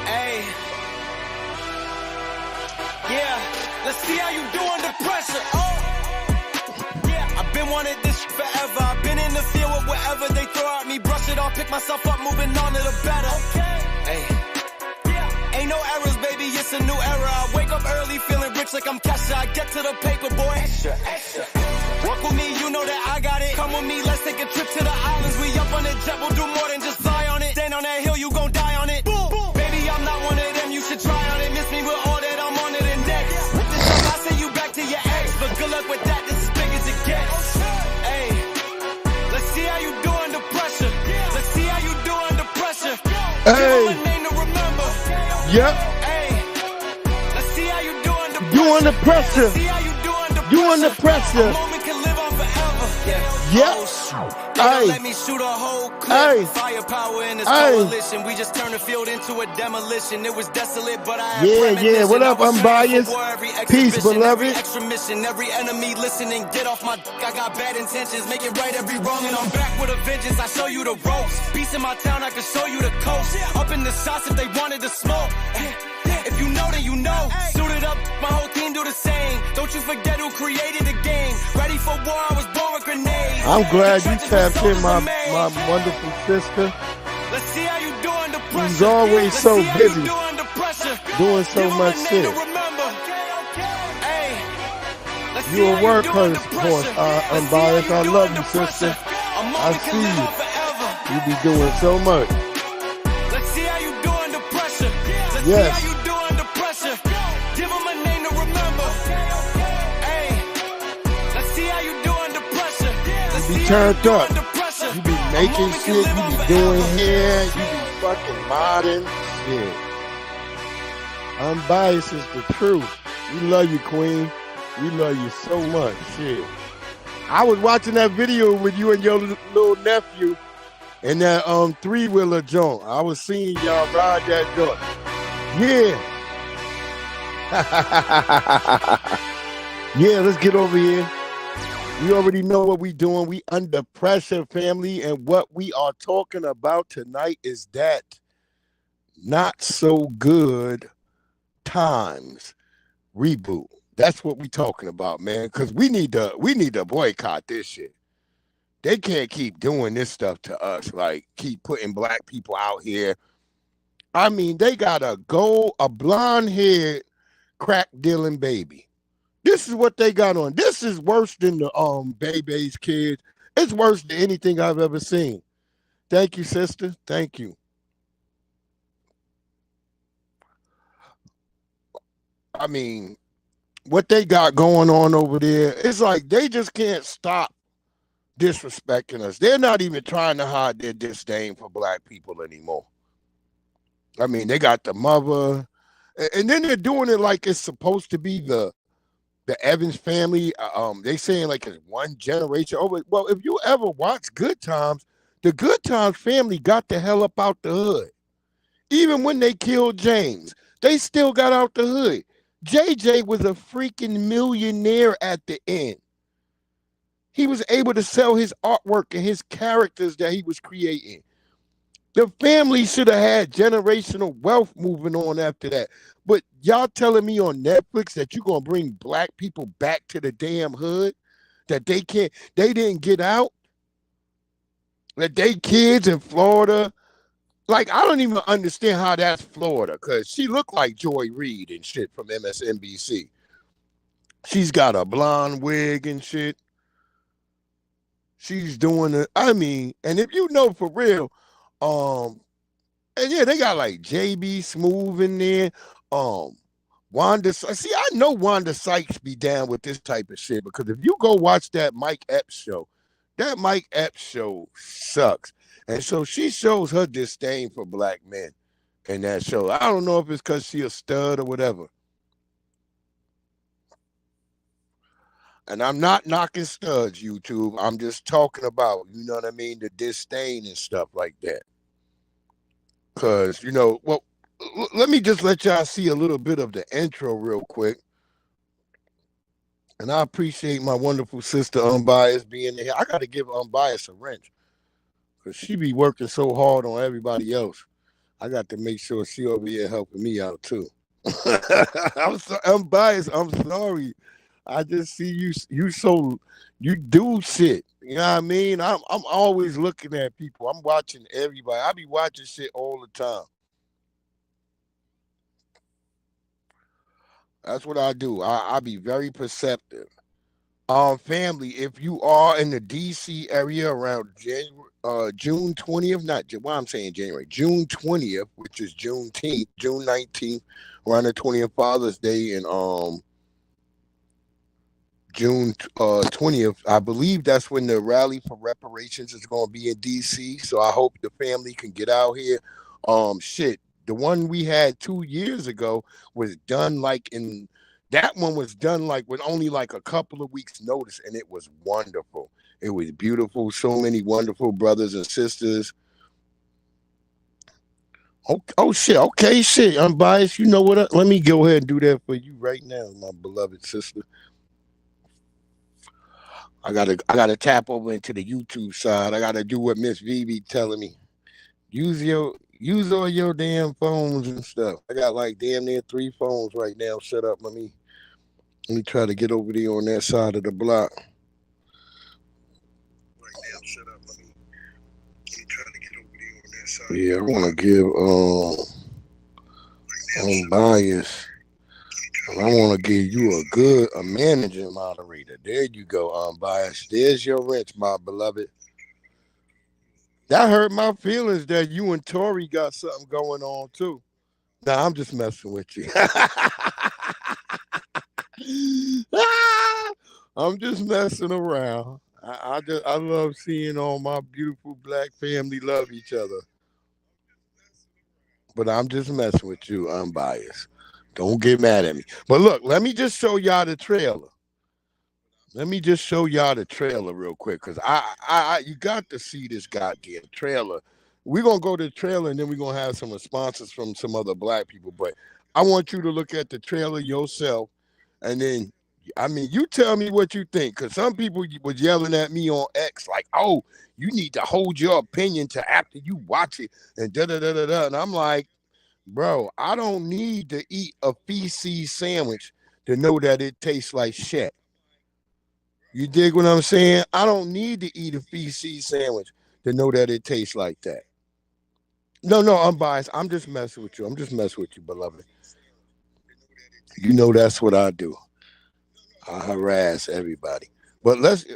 Hey, yeah, let's see how you do under pressure. Oh, yeah, I've been wanting this forever. I've been in the field with whatever they throw at me. Brush it off, pick myself up, moving on to the better. Okay, hey, yeah, ain't no errors, baby, it's a new era. I wake up early, feeling rich like I'm Kesha. I get to the paper, boy. Extra, extra. Walk with me, you know that I got it. Come with me, let's take a trip to the islands. We up on the jet, we'll do more than just fly on it. Stand on that hill, you gon' die on it. Boom, boom. Baby, I'm not one of them, you should try on it. Miss me with all that, I'm on it and next. With this time, I send you back to your ex. But good luck with that, this is big as it gets. Hey, let's see how you do under pressure. Let's see how you do under pressure. Hey. Give 'em a name to remember. Yep. Hey, let's see how you do under pressure. You under pressure. See how you do under You pressure. under pressure. A moment can live on forever. Yep. Hey. Let me shoot a whole clip. Hey. Firepower in this Hey. coalition. We just turned the field into a demolition. It was desolate, but I had Yeah. premonition. What up, I was unbiased? ready for war, every Peace, exhibition, beloved. every extra mission, every enemy listening. Get off my I got bad intentions. Make it right every wrong, and I'm back with a vengeance. I show you the ropes. Peace in my town, I can show you the coast. Up in the shots if they wanted to smoke. If you know, then you know. Suited up, my whole team do the same. Don't you forget who created the game. Ready for war, I was born with grenades. I'm glad you tapped in, my wonderful sister. Let's see how you do under pressure. He's always Let's so see how busy you do under pressure. doing so Give 'em much a name shit. to remember. Hey, let's see You how a work do under horse, pressure. Let's see how unbiased. I do love under you, sister. pressure. A I moment can see live you. on forever. You be doing so much. Let's see how you do under pressure. Let's Yes. see how you do under pressure. Give 'em a name to remember. Hey, let's see how you do under pressure. Let's You be see how turned do up. under pressure. You be A making moment shit. can You live on be forever. doing hair. You be fucking modding shit. Unbiased is the truth. We love you, Queen. We love you so much. Shit. I was watching that video with you and your little nephew in that 3-wheeler joint. I was seeing y'all ride that joint. Yeah. Yeah, let's get over here. You already know what we doing. We under pressure, family, and what we are talking about tonight is that not so good times reboot. That's what we talking about, man. Because we need to boycott this shit. They can't keep doing this stuff to us, like keep putting black people out here. I mean, they got a blonde-haired crack dealing baby. This is what they got on. This is worse than the Bebe's kids. It's worse than anything I've ever seen. Thank you, sister. Thank you. I mean, what they got going on over there, it's like they just can't stop disrespecting us. They're not even trying to hide their disdain for black people anymore. I mean, they got the mother, and then they're doing it like it's supposed to be the Evans family. They saying like it's one generation over. Well, if you ever watch Good Times, the Good Times family got the hell up out the hood. Even when they killed James, they still got out the hood. JJ was a freaking millionaire at the end. He was able to sell his artwork and his characters that he was creating. The family should have had generational wealth moving on after that. But y'all telling me on Netflix that you're going to bring black people back to the damn hood? That they didn't get out? That they kids in Florida? Like, I don't even understand how that's Florida, because she looked like Joy Reid and shit from MSNBC. She's got a blonde wig and shit. She's doing it. I mean, and if you know for real, and yeah, they got like JB Smooth in there. Wanda, see, I know Wanda Sykes be down with this type of shit, because if you go watch that Mike Epps show, that Mike Epps show sucks. And so she shows her disdain for black men in that show. I don't know if it's because she a stud or whatever. And I'm not knocking studs, YouTube. I'm just talking about, you know what I mean, the disdain and stuff like that. Because, you know, well, let me just let y'all see a little bit of the intro real quick. And I appreciate my wonderful sister Unbiased being here. I got to give Unbiased a wrench. Because she be working so hard on everybody else. I got to make sure she over here helping me out too. I'm biased. I'm sorry. I just see you do shit. You know what I mean? I'm always looking at people. I'm watching everybody. I be watching shit all the time. That's what I do. I be very perceptive. Family, if you are in the DC area around June 20th, I'm saying January, June 20th, which is Juneteenth, June 19th, around the 20th Father's Day, and June 20th, I believe that's when the rally for reparations is going to be in DC. So I hope the family can get out here. The one we had 2 years ago was done that one was done with only a couple of weeks notice, and it was wonderful. It was beautiful. So many wonderful brothers and sisters. Oh shit. Okay, shit. Unbiased. You know what? Let me go ahead and do that for you right now, my beloved sister. I gotta tap over into the YouTube side. I gotta do what Miss Vivi telling me. Use all your damn phones and stuff. I got damn near 3 phones right now set up. Let me try to get over there on that side of the block. Yeah, I want to give Unbiased. I want to give you a managing moderator. There you go, Unbiased. There's your wrench, my beloved. That hurt my feelings that you and Tori got something going on too. Nah, I'm just messing with you. I'm just messing around. I love seeing all my beautiful black family love each other. But I'm just messing with you, Unbiased. Don't get mad at me. But look, let me just show y'all the trailer. Real quick, because you got to see this goddamn trailer. We're going to go to the trailer, and then we're going to have some responses from some other black people. But I want you to look at the trailer yourself, and then, you tell me what you think, because some people was yelling at me on X oh, you need to hold your opinion to after you watch it, and da-da-da-da-da. And I'm like, bro, I don't need to eat a feces sandwich to know that it tastes like shit. You dig what I'm saying? I don't need to eat a feces sandwich to know that it tastes like that. No, Unbiased. I'm just messing with you. Beloved. You know that's what I do. I harass everybody. But let's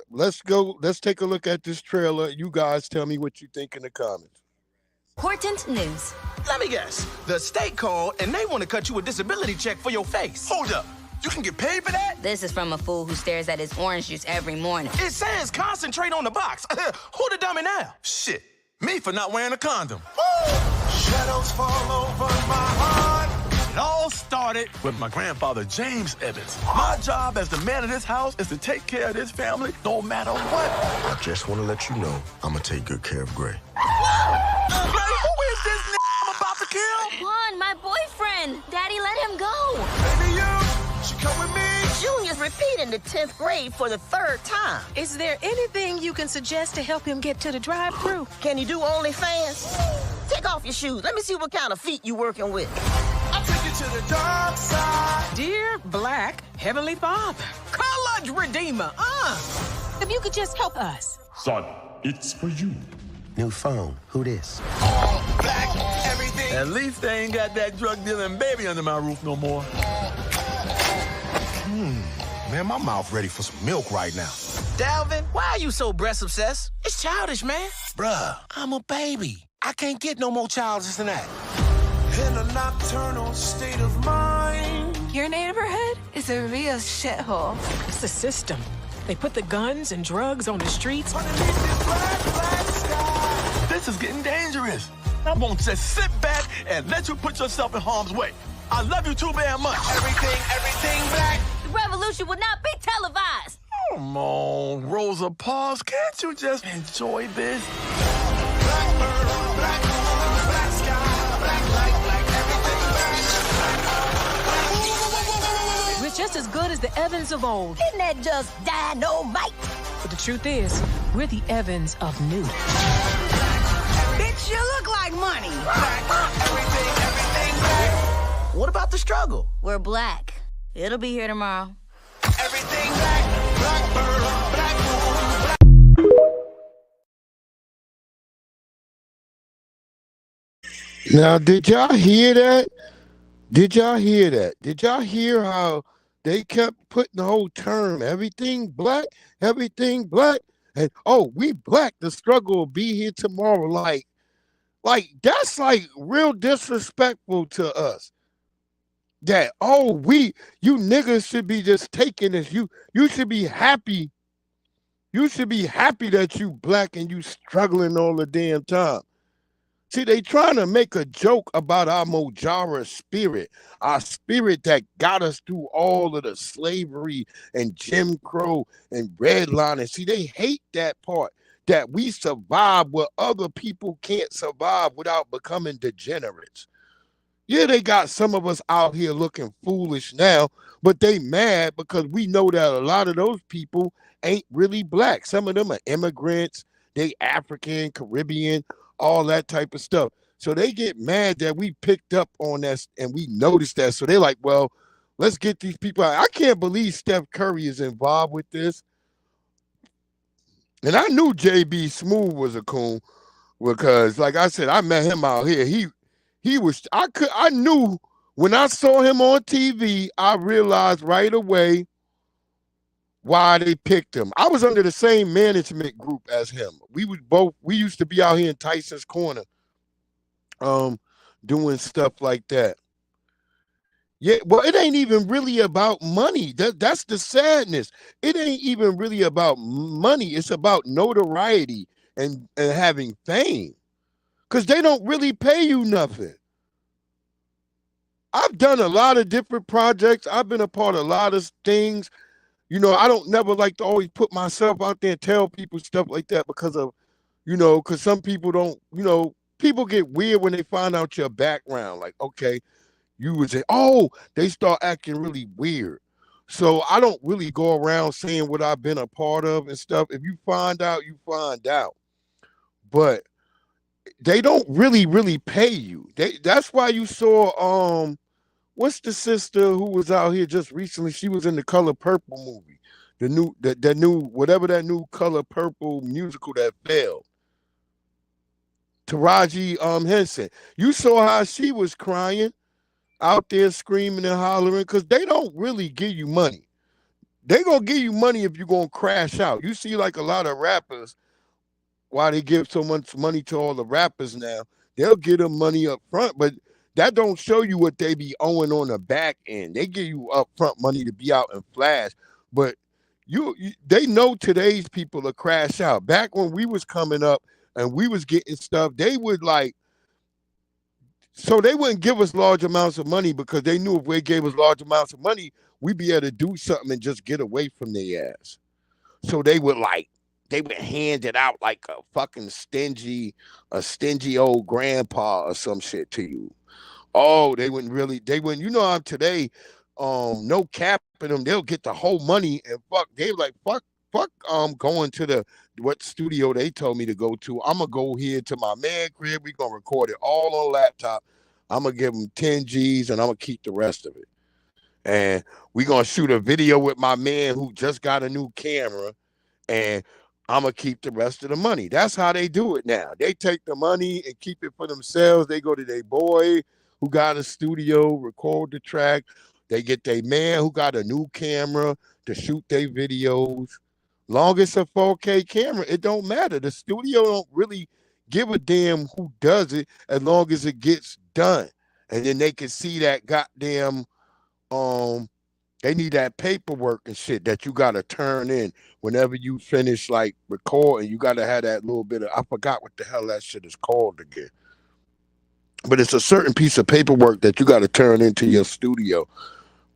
go. Let's take a look at this trailer. You guys tell me what you think in the comments. Important news. Let me guess. The state called and they want to cut you a disability check for your face. Hold up. You can get paid for that? This is from a fool who stares at his orange juice every morning. It says concentrate on the box. Who the dummy now? Shit. Me for not wearing a condom. Woo! Shadows fall over my heart. It all started with my grandfather, James Evans. My job as the man of this house is to take care of this family no matter what. I just want to let you know I'm going to take good care of Gray. Who is this I'm about to kill? Juan, my boyfriend. Daddy, let him go. Baby, she come with me. Junior's repeating the 10th grade for the 3rd time. Is there anything you can suggest to help him get to the drive-thru? Can you do OnlyFans? Take off your shoes. Let me see what kind of feet you working with. I'll take you to the dark side. Dear Black Heavenly Father, College Redeemer, if you could just help us. Son, it's for you. New phone. Who this? All black, everything. At least they ain't got that drug dealing baby under my roof no more. Man, my mouth ready for some milk right now. Dalvin, why are you so breast obsessed? It's childish, man. Bruh, I'm a baby. I can't get no more childish than that. In a nocturnal state of mind. Your neighborhood is a real shithole. It's the system. They put the guns and drugs on the streets. This is getting dangerous. I won't just sit back and let you put yourself in harm's way. I love you too very much. Everything black. The revolution would not be televised. Come on, Rosa Parks, can't you just enjoy this? Black bird, black moon, black sky, black light, black everything. We're just as good as the Evans of old. Isn't that just dynamite? But the truth is, we're the Evans of new. You look like money. What about the struggle? We're black. It'll be here tomorrow. Everything black, black pearl, black moon. Now, did y'all hear that? Did y'all hear that? Did y'all hear how they kept putting the whole term, everything black, and oh, we black, the struggle will be here tomorrow. Like that's like real disrespectful to us. That you niggas should be just taking this. You should be happy. You should be happy that you black and you struggling all the damn time. See, they trying to make a joke about our Mojara spirit, our spirit that got us through all of the slavery and Jim Crow and redlining. See, they hate that part, that we survive where other people can't survive without becoming degenerates. Yeah, they got some of us out here looking foolish now, but they mad because we know that a lot of those people ain't really black. Some of them are immigrants, they African, Caribbean, all that type of stuff. So they get mad that we picked up on that and we noticed that. So they're like, well, let's get these people out. I can't believe Steph Curry is involved with this. And I knew JB Smooth was a coon because, like I said, I met him out here. I knew when I saw him on TV, I realized right away why they picked him. I was under the same management group as him. We used to be out here in Tyson's Corner, doing stuff like that. Yeah, well, it ain't even really about money. That's the sadness. It ain't even really about money. It's about notoriety and having fame. Because they don't really pay you nothing. I've done a lot of different projects. I've been a part of a lot of things. You know, I don't never like to always put myself out there and tell people stuff like that because of, because some people don't, people get weird when they find out your background. Like, okay, you would say, oh, they start acting really weird. So I don't really go around saying what I've been a part of and stuff. If you find out, you find out. But they don't really pay you. That's why you saw what's the sister who was out here just recently? She was in the Color Purple movie. The new whatever that new Color Purple musical that failed. Taraji Henson. You saw how she was crying out there screaming and hollering because they don't really give you money. They gonna give you money if you're gonna crash out. You see like a lot of rappers, why they give so much money to all the rappers now, they'll give them money up front, but that don't show you what they be owing on the back end. They give you upfront money to be out and flash, but they know today's people are crash out. Back when we was coming up and we was getting stuff, they would so they wouldn't give us large amounts of money because they knew if they gave us large amounts of money, we'd be able to do something and just get away from their ass. So they would hand it out like a fucking stingy old grandpa or some shit to you. Oh, they wouldn't, I'm today, no capping them. They'll get the whole money and fuck, going to what studio they told me to go to. I'm going to go here to my man crib. We're going to record it all on laptop. I'm going to give them 10 G's and I'm going to keep the rest of it. And we're going to shoot a video with my man who just got a new camera and I'm going to keep the rest of the money. That's how they do it now. They take the money and keep it for themselves. They go to their boy who got a studio, record the track. They get their man who got a new camera to shoot their videos. Long as it's a 4K camera, it don't matter. The studio don't really give a damn who does it as long as it gets done. And then they can see that goddamn, they need that paperwork and shit that you got to turn in whenever you finish like recording. You got to have that little bit of, I forgot what the hell that shit is called again. But it's a certain piece of paperwork that you got to turn into your studio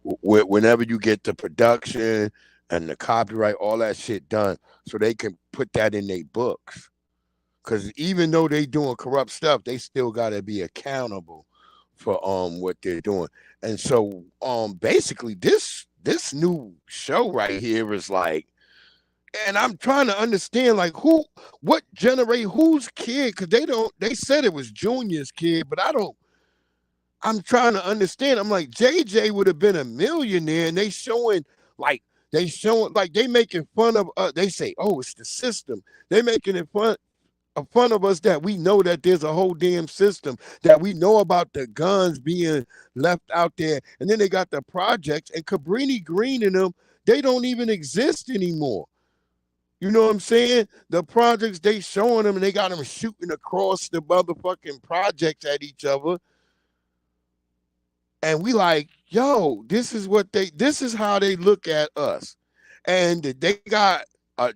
whenever you get the production and the copyright, all that shit done, so they can put that in their books. Because even though they doing corrupt stuff, they still got to be accountable for what they're doing. And so basically this new show right here is like, And I'm trying to understand, like, what generate, whose kid? Because they said it was Junior's kid, but I'm trying to understand. I'm like, JJ would have been a millionaire, and like, they making fun of, they say, oh, it's the system. They making it fun of us that we know that there's a whole damn system, that we know about the guns being left out there. And then they got the projects, and Cabrini Green and them, they don't even exist anymore. You know what I'm saying? The projects they showing them, and they got them shooting across the motherfucking projects at each other. And we like, yo, this is how they look at us. And they got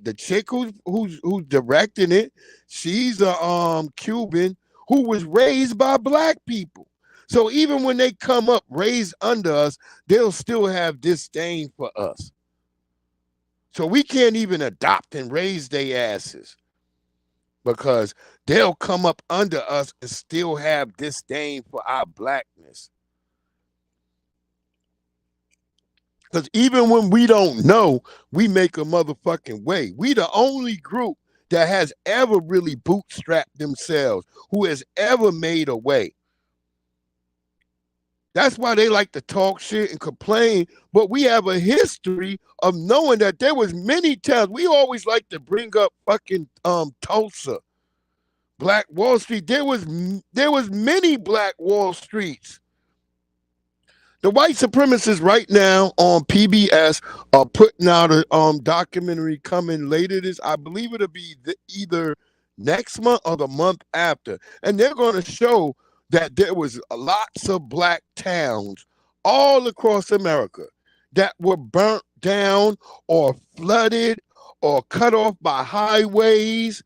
the chick who's directing it. She's a Cuban who was raised by black people. So even when they come up raised under us, they'll still have disdain for us. So we can't even adopt and raise their asses, because they'll come up under us and still have disdain for our blackness. Because even when we don't know, we make a motherfucking way. We the only group that has ever really bootstrapped themselves, who has ever made a way. That's why they like to talk shit and complain, but we have a history of knowing that there was many times. We always like to bring up fucking Tulsa, Black Wall Street. There was many Black Wall Streets. The white supremacists right now on PBS are putting out a documentary coming later this. I believe it'll be either next month or the month after, and they're going to show that there was lots of black towns all across America that were burnt down or flooded or cut off by highways,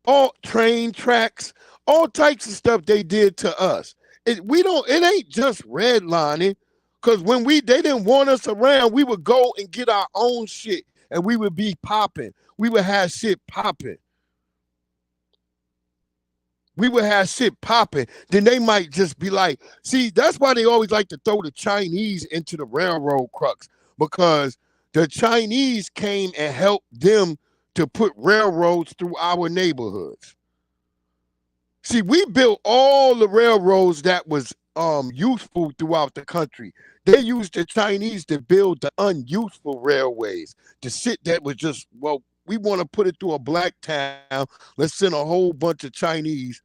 all train tracks, all types of stuff they did to us. It ain't just redlining, because when they didn't want us around, we would go and get our own shit, and we would be popping. We would have shit popping. Then they might just be like, see, that's why they always like to throw the Chinese into the railroad crux, because the Chinese came and helped them to put railroads through our neighborhoods. See, we built all the railroads that was useful throughout the country. They used the Chinese to build the unuseful railways. The shit that was just, well, we want to put it through a black town. Let's send a whole bunch of Chinese.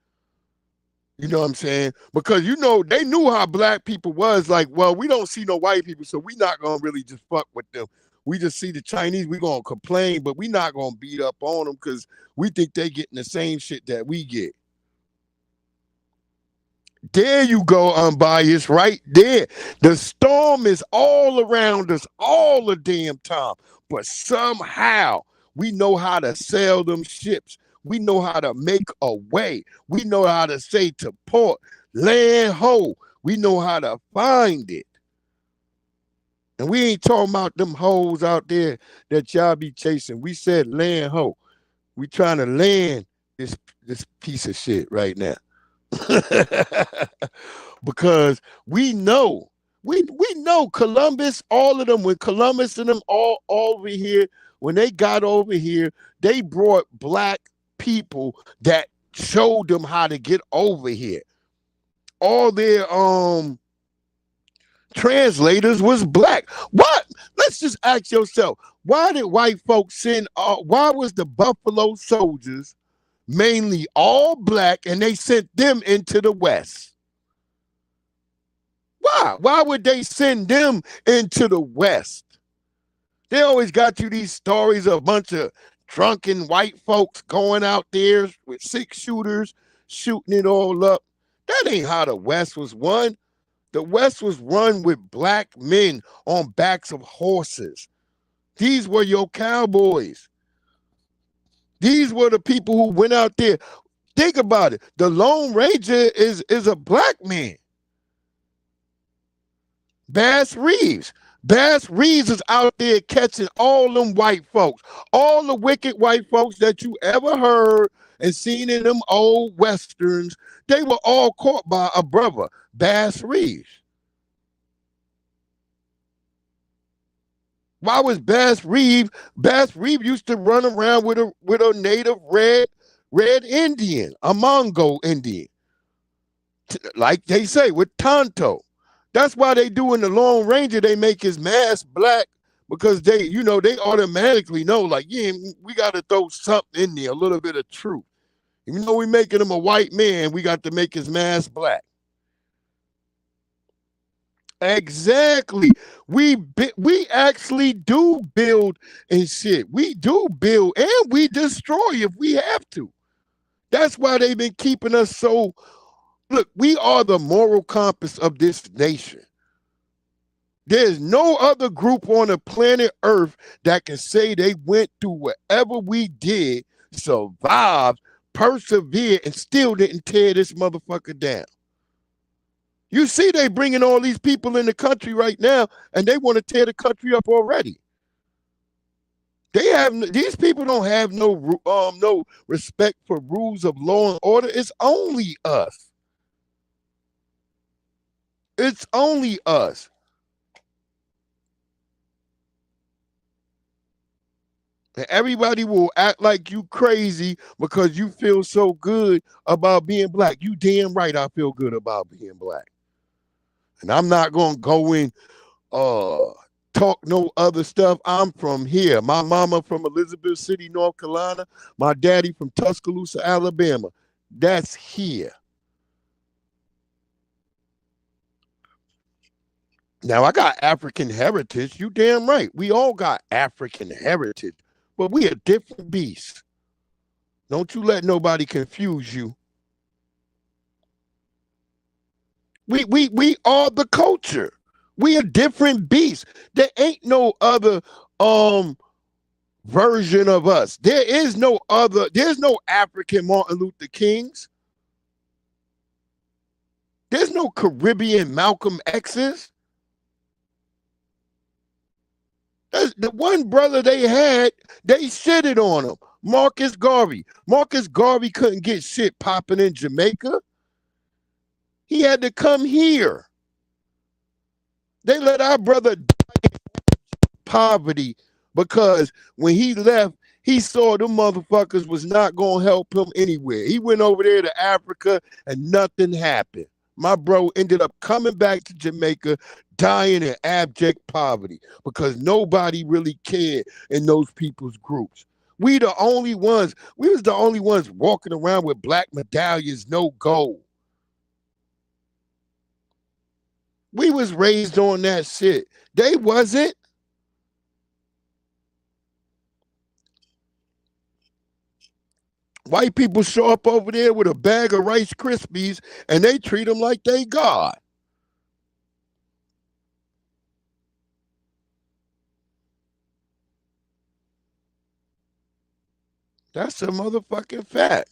You know what I'm saying? Because, they knew how black people was. Like, well, we don't see no white people, so we not going to really just fuck with them. We just see the Chinese, we going to complain, but we not going to beat up on them because we think they getting the same shit that we get. There you go, unbiased, right there. The storm is all around us all the damn time, but somehow we know how to sail them ships. We know how to make a way. We know how to say to port, land ho. We know how to find it. And we ain't talking about them hoes out there that y'all be chasing. We said land ho. We trying to land this piece of shit right now. Because we know Columbus, all of them, when Columbus and them all over here, when they got over here, they brought black people that showed them how to get over here. All their translators was black. What? Let's just ask yourself, why did white folks why was the Buffalo Soldiers mainly all black, and they sent them into the West? Why? Why would they send them into the West? They always got you these stories of a bunch of drunken white folks going out there with 6-shooters, shooting it all up. That ain't how the West was won. The West was run with black men on backs of horses. These were your cowboys. These were the people who went out there. Think about it. The Lone Ranger is a black man. Bass Reeves. Bass Reeves is out there catching all them white folks. All the wicked white folks that you ever heard and seen in them old Westerns, they were all caught by a brother, Bass Reeves. Why was Bass Reeves? Bass Reeves used to run around with a native red Indian, a Mongo Indian, like they say with Tonto. That's why they do in the Lone Ranger. They make his mask black because they automatically know, like, yeah, we got to throw something in there, a little bit of truth. Even though we're making him a white man, we got to make his mask black. Exactly. We actually do build and shit. We do build and we destroy if we have to. That's why they've been keeping us so. Look, we are the moral compass of this nation. There's no other group on the planet Earth that can say they went through whatever we did, survived, persevered, and still didn't tear this motherfucker down. You see, they bringing all these people in the country right now, and they want to tear the country up already. These people don't have no respect for rules of law and order. It's only us. It's only us. And everybody will act like you crazy because you feel so good about being black. You damn right I feel good about being black. And I'm not going to go in talk no other stuff. I'm from here. My mama from Elizabeth City, North Carolina. My daddy from Tuscaloosa, Alabama. That's here. Now, I got African heritage. You damn right. We all got African heritage. But we a different beast. Don't you let nobody confuse you. We are the culture. We a different beast. There ain't no other version of us. There's no African Martin Luther Kings. There's no Caribbean Malcolm X's. The one brother they had, they shitted on him. Marcus Garvey. Marcus Garvey couldn't get shit popping in Jamaica. He had to come here. They let our brother die in poverty because when he left, he saw them motherfuckers was not going to help him anywhere. He went over there to Africa and nothing happened. My bro ended up coming back to Jamaica, dying in abject poverty because nobody really cared in those people's groups. We was the only ones walking around with black medallions, no gold. We was raised on that shit. They wasn't. White people show up over there with a bag of Rice Krispies and they treat them like they God. That's a motherfucking fact.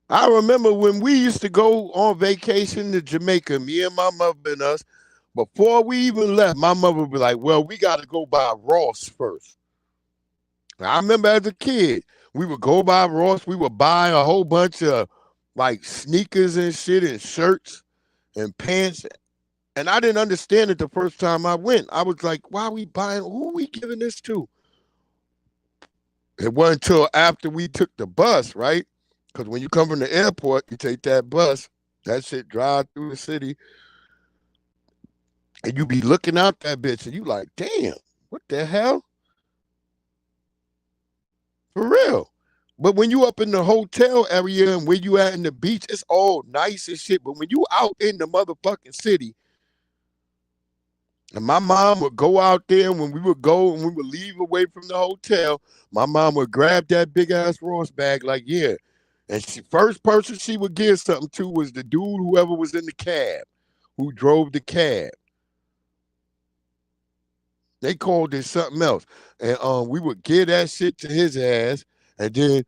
I remember when we used to go on vacation to Jamaica, me and my mother and us, before we even left, my mother would be like, well, we got to go by Ross first. I remember as a kid, we would go by Ross. We would buy a whole bunch of like sneakers and shit and shirts and pants. And I didn't understand it the first time I went. I was like, why are we buying? Who are we giving this to? It wasn't until after we took the bus, right? Because when you come from the airport, you take that bus, that shit drive through the city, and you be looking out that bitch, and you like, damn, what the hell? For real. But when you up in the hotel area and where you at in the beach, it's all nice and shit. But when you out in the motherfucking city, and my mom would go out there, and when we would go and we would leave away from the hotel, my mom would grab that big ass Ross bag, like, yeah. And first person she would give something to was the dude, whoever was in the cab, who drove the cab. They called it something else. And we would give that shit to his ass, and then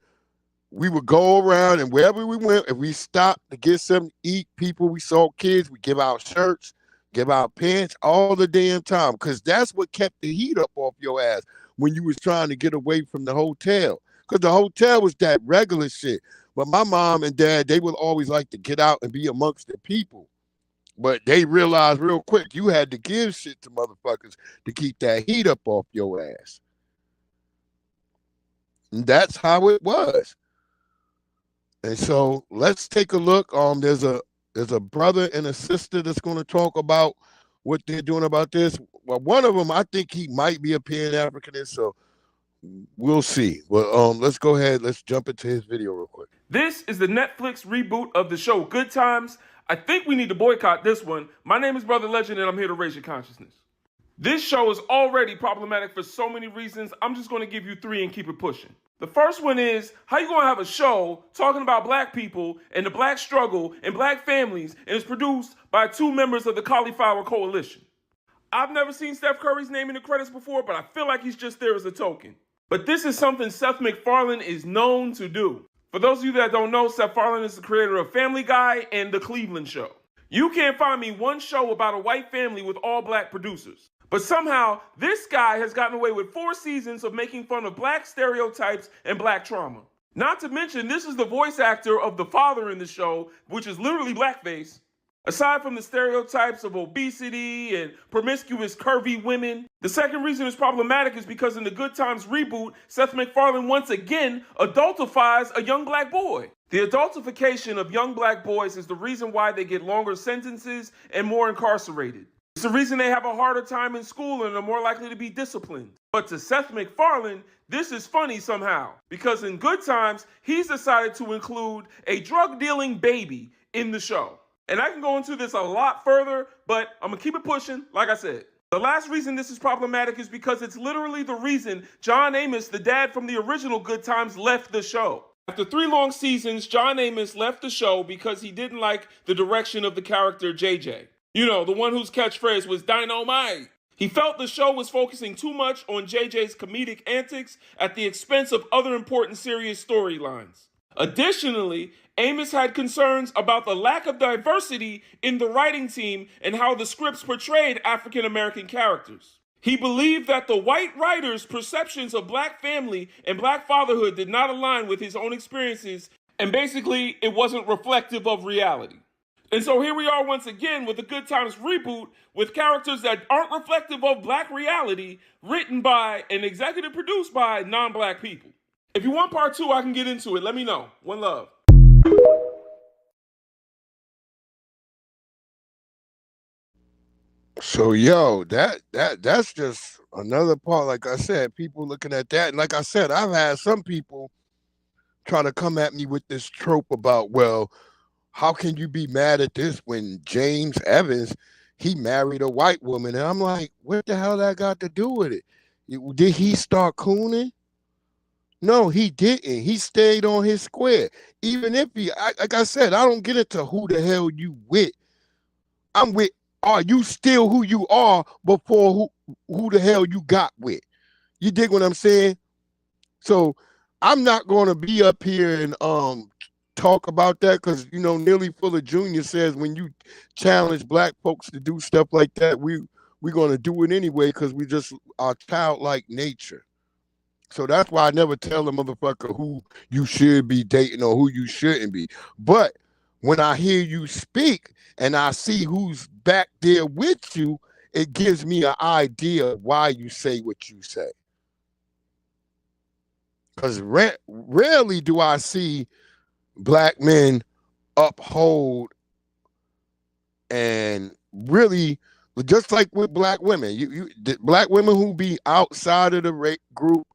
we would go around, and wherever we went, if we stopped to get something to eat, people, we saw kids, we give out shirts, give out pants all the damn time, because that's what kept the heat up off your ass when you was trying to get away from the hotel. Because the hotel was that regular shit. But my mom and dad, they would always like to get out and be amongst the people. But they realized real quick you had to give shit to motherfuckers to keep that heat up off your ass. And that's how it was. And so let's take a look. There's a brother and a sister that's going to talk about what they're doing about this. Well, one of them, I think he might be a Pan-Africanist, so we'll see. Well, let's go ahead. Let's jump into his video real quick. This is the Netflix reboot of the show Good Times. I think we need to boycott this one. My name is Brother Legend, and I'm here to raise your consciousness. This show is already problematic for so many reasons. I'm just going to give you 3 and keep it pushing. The first one is, how you going to have a show talking about black people and the black struggle and black families, and it's produced by 2 members of the Cauliflower Coalition? I've never seen Steph Curry's name in the credits before, but I feel like he's just there as a token. But this is something Seth MacFarlane is known to do. For those of you that don't know, Seth MacFarlane is the creator of Family Guy and The Cleveland Show. You can't find me one show about a white family with all black producers. But somehow, this guy has gotten away with 4 seasons of making fun of black stereotypes and black trauma. Not to mention, this is the voice actor of the father in the show, which is literally blackface. Aside from the stereotypes of obesity and promiscuous curvy women, the second reason it's problematic is because in the Good Times reboot, Seth MacFarlane once again adultifies a young black boy. The adultification of young black boys is the reason why they get longer sentences and more incarcerated. It's the reason they have a harder time in school and are more likely to be disciplined. But to Seth MacFarlane, this is funny somehow, because in Good Times, he's decided to include a drug-dealing baby in the show. And I can go into this a lot further, but I'm gonna keep it pushing, like I said. The last reason this is problematic is because it's literally the reason John Amos, the dad from the original Good Times, left the show. After 3 long seasons, John Amos left the show because he didn't like the direction of the character JJ. You know, the one whose catchphrase was dynamite. He felt the show was focusing too much on JJ's comedic antics at the expense of other important serious storylines. Additionally, Amos had concerns about the lack of diversity in the writing team and how the scripts portrayed African American characters. He believed that the white writers' perceptions of black family and black fatherhood did not align with his own experiences, and basically, it wasn't reflective of reality. And so here we are once again with the Good Times reboot with characters that aren't reflective of black reality, written by and executive produced by non-black people. If you want part 2, I can get into it. Let me know. One love. So yo, that's just another part. Like I said, people looking at that, and like I said, I've had some people try to come at me with this trope about, well, how can you be mad at this when James Evans, he married a white woman? And I'm like, what the hell that got to do with it? Did he start cooning? No, he didn't. He stayed on his square. Even if like I said, I don't get into who the hell you with. I'm with, are you still who you are before who the hell you got with? You dig what I'm saying? So I'm not going to be up here and talk about that, because Nearly Fuller Jr. says when you challenge black folks to do stuff like that, we're going to do it anyway, because we just are childlike nature. So that's why I never tell a motherfucker who you should be dating or who you shouldn't be. But when I hear you speak and I see who's back there with you, it gives me an idea of why you say what you say. Because rarely do I see black men uphold and really, just like with black women, the black women who be outside of the rape group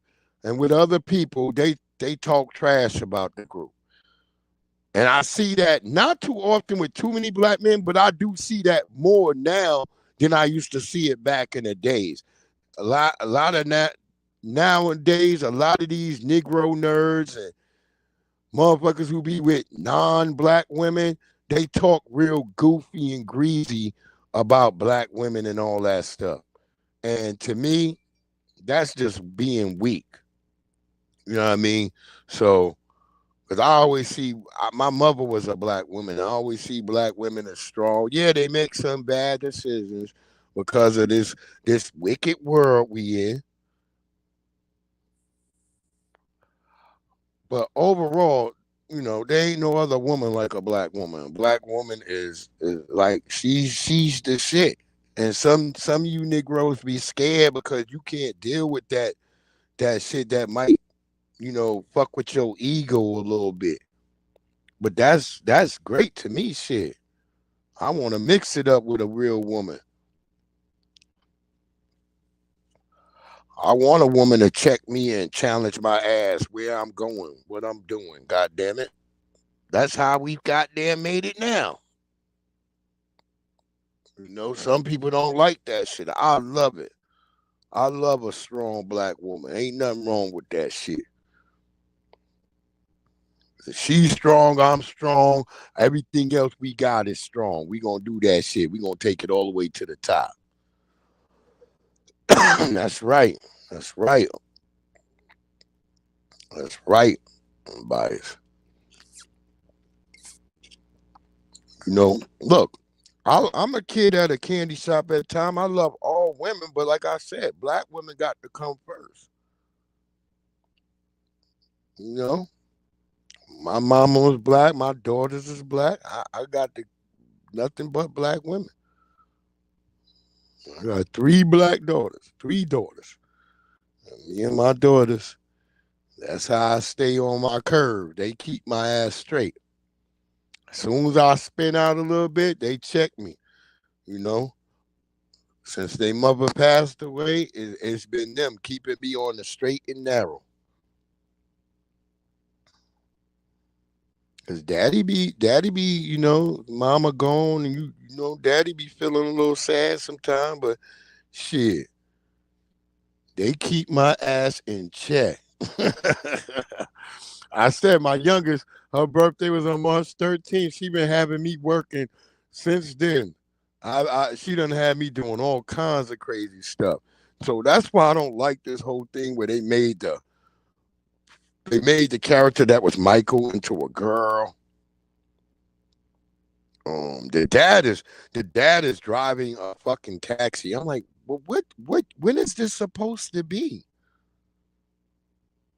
and with other people, they talk trash about the group. And I see that not too often with too many black men, but I do see that more now than I used to see it back in the days. A lot of that nowadays, a lot of these Negro nerds and motherfuckers who be with non-black women, they talk real goofy and greasy about black women and all that stuff. And to me, that's just being weak. You know what I mean? So, because I always see, my mother was a black woman. I always see black women as strong. Yeah, they make some bad decisions because of this wicked world we in. But overall, there ain't no other woman like a black woman. A black woman is like she's the shit. And some of you Negroes be scared because you can't deal with that shit that might, fuck with your ego a little bit. But that's great to me, shit. I want to mix it up with a real woman. I want a woman to check me and challenge my ass where I'm going, what I'm doing. God damn it. That's how we've goddamn made it now. Some people don't like that shit. I love it. I love a strong black woman. Ain't nothing wrong with that shit. If she's strong, I'm strong. Everything else we got is strong. We gonna do that shit. We gonna take it all the way to the top. That's right. That's right. That's right, bias. Look, I'm a kid at a candy shop at a time. I love all women, but like I said, black women got to come first. My mama was black. My daughters is black. I got nothing but black women. I got 3 black daughters. 3 daughters. And me and my daughters, that's how I stay on my curve. They keep my ass straight. As soon as I spin out a little bit, they check me. Since their mother passed away, it's been them keeping me on the straight and narrow. Cause daddy be, mama gone, and daddy be feeling a little sad sometimes, but shit, they keep my ass in check. I said my youngest, her birthday was on March 13th. She been having me working since then. She done had me doing all kinds of crazy stuff. So that's why I don't like this whole thing where they made the character that was Michael into a girl. The dad is driving a fucking taxi. I'm like, well, when is this supposed to be?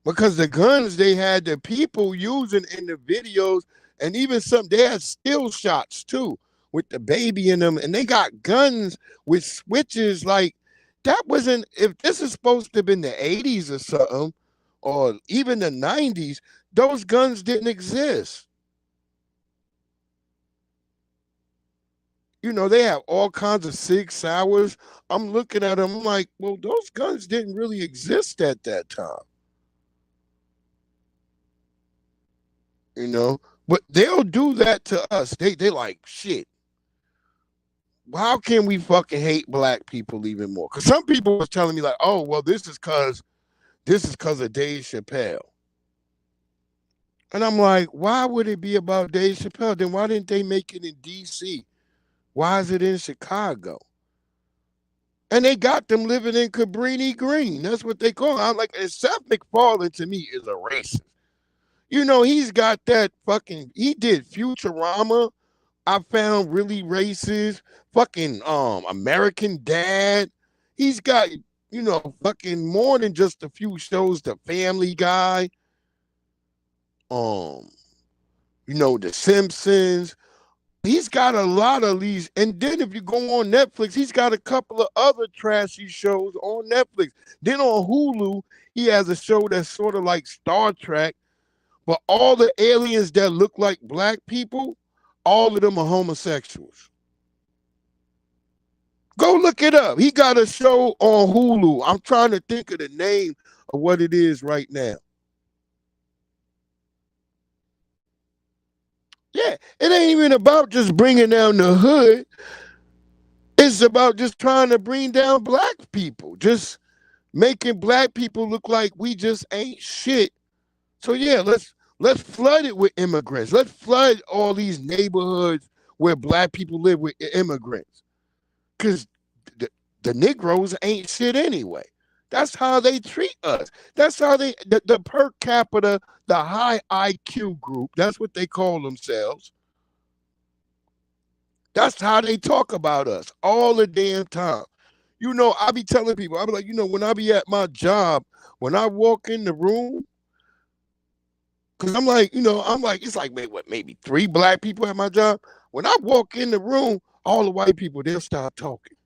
Because the guns they had the people using in the videos, and even they had still shots too with the baby in them, and they got guns with switches. Like, that wasn't, if this is supposed to have been the 80s or something, or even the 90s, those guns didn't exist. They have all kinds of Sig Sauers. I'm looking at them, I'm like, well, those guns didn't really exist at that time. But they'll do that to us. They like, shit. How can we fucking hate black people even more? Because some people was telling me like, oh, well, this is because of Dave Chappelle. And I'm like, why would it be about Dave Chappelle? Then why didn't they make it in DC? Why is it in Chicago? And they got them living in Cabrini Green. That's what they call it. I'm like, and Seth MacFarlane to me is a racist. He's got that fucking, he did Futurama. I found really racist. Fucking American Dad. He's got, fucking more than just a few shows. The Family Guy. The Simpsons. He's got a lot of these. And then if you go on Netflix, he's got a couple of other trashy shows on Netflix. Then on Hulu, he has a show that's sort of like Star Trek. But all the aliens that look like black people, all of them are homosexuals. Go look it up. He got a show on Hulu. I'm trying to think of the name of what it is right now. Yeah, it ain't even about just bringing down the hood. It's about just trying to bring down black people. Just making black people look like we just ain't shit. So yeah, let's flood it with immigrants. Let's flood all these neighborhoods where black people live with immigrants. Because the Negroes ain't shit anyway. That's how they treat us. That's how the per capita, the high IQ group, that's what they call themselves. That's how they talk about us all the damn time. I be telling people, I be like, when I be at my job, when I walk in the room, Cause I'm like, it's like maybe 3 black people at my job. When I walk in the room, all the white people, they'll start talking.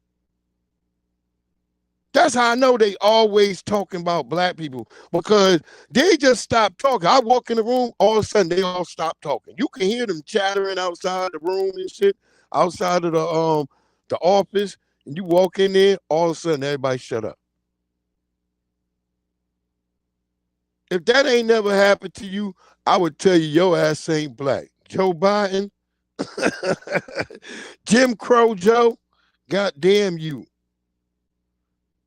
That's how I know they always talking about black people, because they just stop talking. I walk in the room, all of a sudden they all stop talking. You can hear them chattering outside the room and shit, outside of the office, and you walk in there, all of a sudden everybody shut up. If that ain't never happened to you, I would tell you your ass ain't black. Joe Biden, Jim Crow Joe, goddamn you.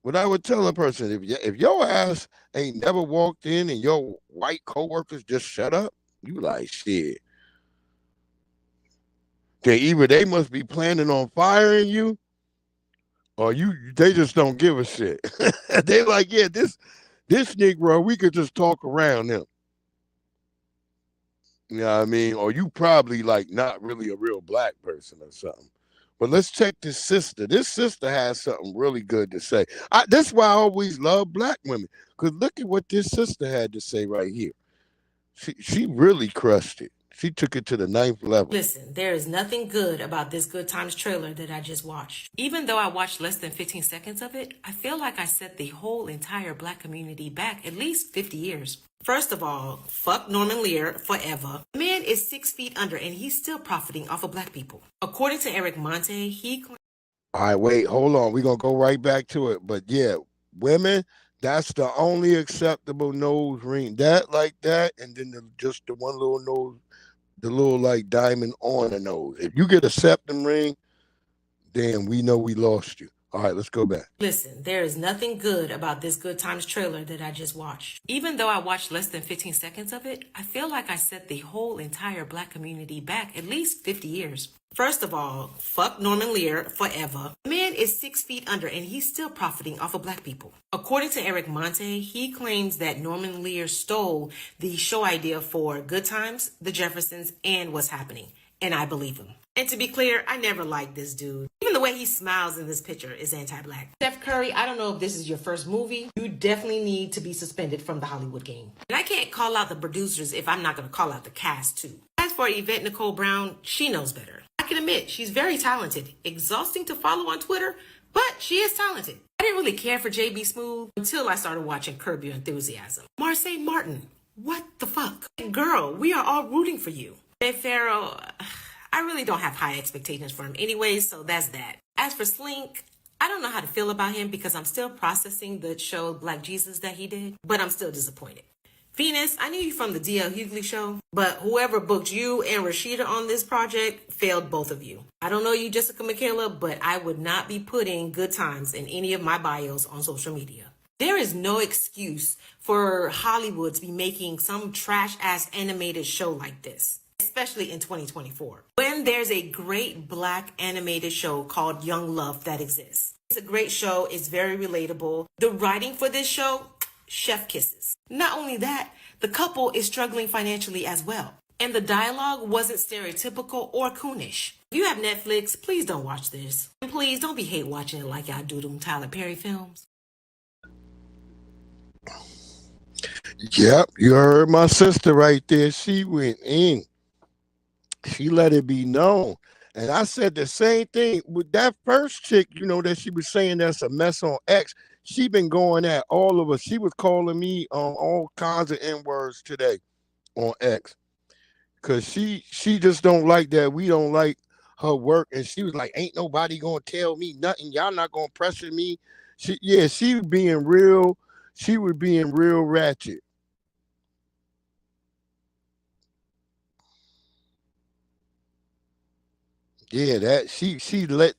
What I would tell a person, if your ass ain't never walked in and your white coworkers just shut up, you like shit. Then either they must be planning on firing you, or they just don't give a shit. They like, yeah, this Negro, we could just talk around him. You know what I mean? Or you probably like not really a real black person or something. But let's check this sister. This sister has something really good to say. That's why I always love black women. Because look at what this sister had to say right here. She really crushed it. She took it to the 9th level. Listen, there is nothing good about this Good Times trailer that I just watched. Even though I watched less than 15 seconds of it, I feel like I set the whole entire black community back at least 50 years. First of all, fuck Norman Lear forever. The man is 6 feet under and he's still profiting off of black people. According to Eric Monte, All right, wait, hold on. We're going to go right back to it. But yeah, women, that's the only acceptable nose ring. That like that, and then just the one little nose, the little like diamond on the nose. If you get a septum ring, then we know we lost you. All right, let's go back. Listen, there is nothing good about this Good Times trailer that I just watched. Even though I watched less than 15 seconds of it, I feel like I set the whole entire black community back at least 50 years. First of all, fuck Norman Lear forever. The man is 6 feet under and he's still profiting off of black people. According to Eric Monte, he claims that Norman Lear stole the show idea for Good Times, The Jeffersons, and What's Happening. And I believe him. And to be clear, I never liked this dude. Even the way he smiles in this picture is anti-black. Steph Curry, I don't know if this is your first movie. You definitely need to be suspended from the Hollywood game. And I can't call out the producers if I'm not going to call out the cast too. As for Yvette Nicole Brown, she knows better. I can admit, she's very talented. Exhausting to follow on Twitter, but she is talented. I didn't really care for JB Smoove until I started watching Curb Your Enthusiasm. Marseille Martin, what the fuck? Girl, we are all rooting for you. Jay Farrell, I really don't have high expectations for him anyway, so that's that. As for Slink, I don't know how to feel about him because I'm still processing the show Black Jesus that he did, but I'm still disappointed. Venus, I knew you from the D.L. Hughley show, but whoever booked you and Rashida on this project failed both of you. I don't know you, Jessica Michaela, but I would not be putting Good Times in any of my bios on social media. There is no excuse for Hollywood to be making some trash-ass animated show like this, especially in 2024, when there's a great black animated show called Young Love that exists. It's a great show. It's very relatable. The writing for this show, chef kisses. Not only that, the couple is struggling financially as well. And the dialogue wasn't stereotypical or coonish. If you have Netflix, please don't watch this. And please don't be hate watching it like y'all do them Tyler Perry films. Yep, you heard my sister right there. She went in. She let it be known. And I said the same thing with that first chick, that she was saying that's a mess on X. She been going at all of us. She was calling me all kinds of N-words today on X. Because she just don't like that. We don't like her work. And she was like, ain't nobody going to tell me nothing. Y'all not going to pressure me. She was being real. She was being real ratchet. Yeah, that she lit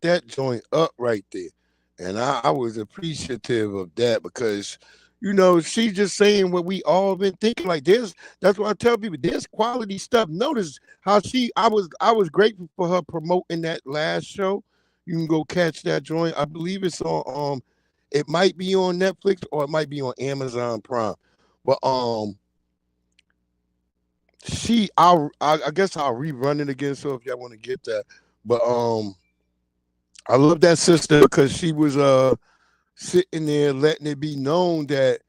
that joint up right there. And I was appreciative of that because, she's just saying what we all been thinking. Like that's what I tell people. There's quality stuff. Notice how I was grateful for her promoting that last show. You can go catch that joint. I believe it's on it might be on Netflix or it might be on Amazon Prime. But I guess I'll rerun it again. So if y'all want to get that, but I love that sister because she was sitting there letting it be known that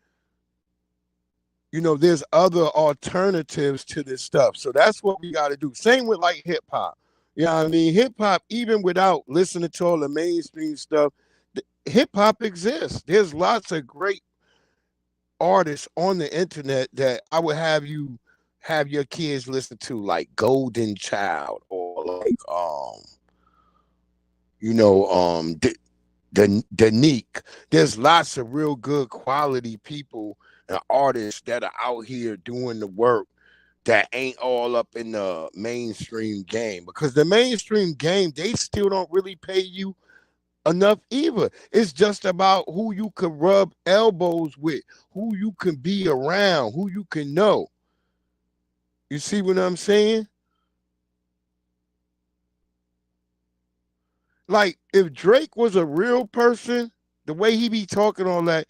there's other alternatives to this stuff. So that's what we got to do. Same with like hip hop. You know what I mean? Hip hop, even without listening to all the mainstream stuff, hip hop exists. There's lots of great artists on the internet that I would have your kids listen to, like Golden Child or like Danique. There's lots of real good quality people and artists that are out here doing the work that ain't all up in the mainstream game, because the mainstream game, they still don't really pay you enough either. It's just about who you can rub elbows with, who you can be around, who you can know. You see what I'm saying? Like, if Drake was a real person, the way he be talking on that,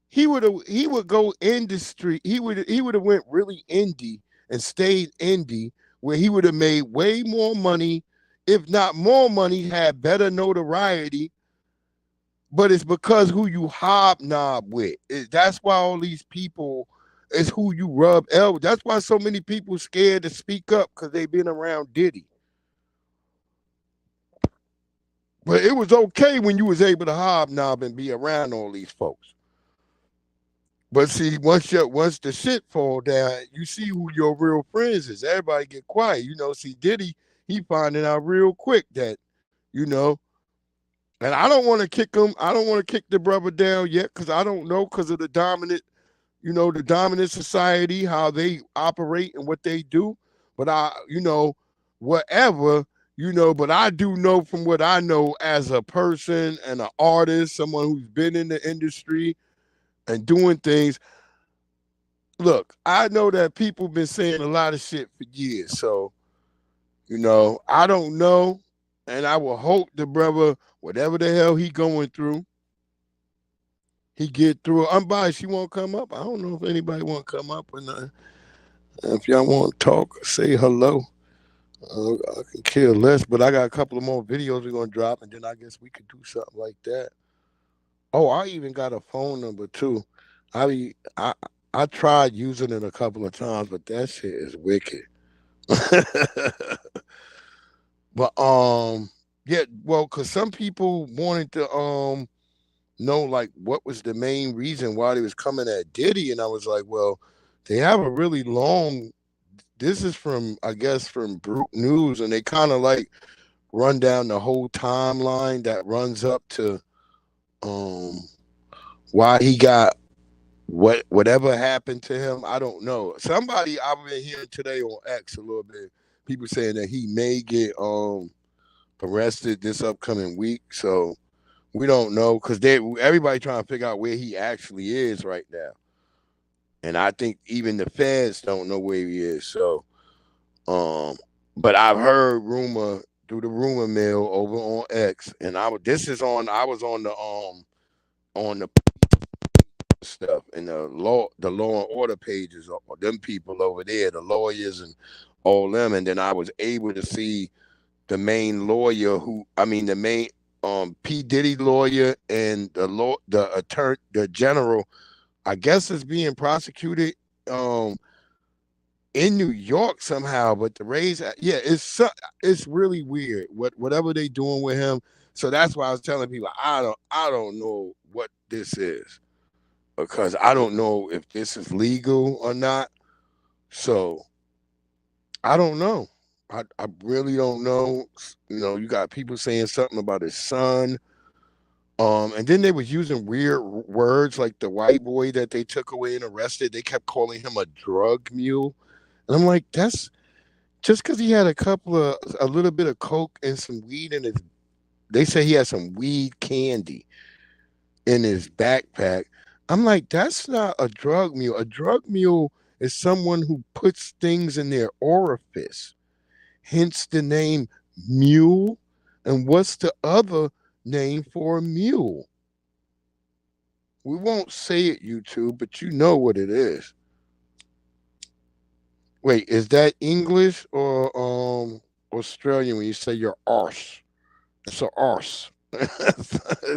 he would go industry. He would have went really indie and stayed indie, where he would have made way more money, if not more money, had better notoriety. But it's because who you hobnob with. That's why all these people is who you rub elbows. That's why so many people scared to speak up, because they've been around Diddy. But it was okay when you was able to hobnob and be around all these folks. But see, once the shit fall down, you see who your real friends is. Everybody get quiet. See, Diddy, he finding out real quick that, and I don't want to kick him. I don't want to kick the brother down yet, because I don't know, because of the dominant society, how they operate and what they do. But whatever, but I do know from what I know as a person and an artist, someone who's been in the industry and doing things. Look, I know that people been saying a lot of shit for years. So, I don't know. And I will hope the brother, whatever the hell he going through, he get through it. I'm biased. You won't come up? I don't know if anybody want to come up or not. If y'all want to talk, say hello. I can care less, but I got a couple of more videos we're going to drop, and then I guess we could do something like that. Oh, I even got a phone number too. I tried using it a couple of times, but that shit is wicked. But yeah, well, because some people wanted to know, like, what was the main reason why they was coming at Diddy, and I was like, well, they have a really long. This is from, I guess, from Brute News, and they kind of like run down the whole timeline that runs up to why he got whatever happened to him. I don't know. Somebody I've been hearing today on X a little bit, people saying that he may get arrested this upcoming week. So we don't know, because everybody trying to figure out where he actually is right now. And I think even the feds don't know where he is. So but I've heard rumor through the rumor mill over on X, and I was on the stuff and the law and order pages, or them people over there, the lawyers and all them, and then I was able to see the main lawyer the main P. Diddy lawyer, and the attorney, the general, I guess, is being prosecuted in New York somehow. But the raise, yeah, it's really weird whatever they doing with him. So that's why I was telling people I don't know what this is, because I don't know if this is legal or not. So I don't know. I really don't know. You got people saying something about his son. And then they was using weird words, like the white boy that they took away and arrested. They kept calling him a drug mule. And I'm like, that's just because he had a little bit of coke and some weed in his. They say he had some weed candy in his backpack. I'm like, that's not a drug mule. A drug mule is someone who puts things in their orifice, hence the name mule. And what's the other name for a mule? We won't say it, YouTube, but you know what it is. Wait, is that English or Australian when you say your arse? It's a arse.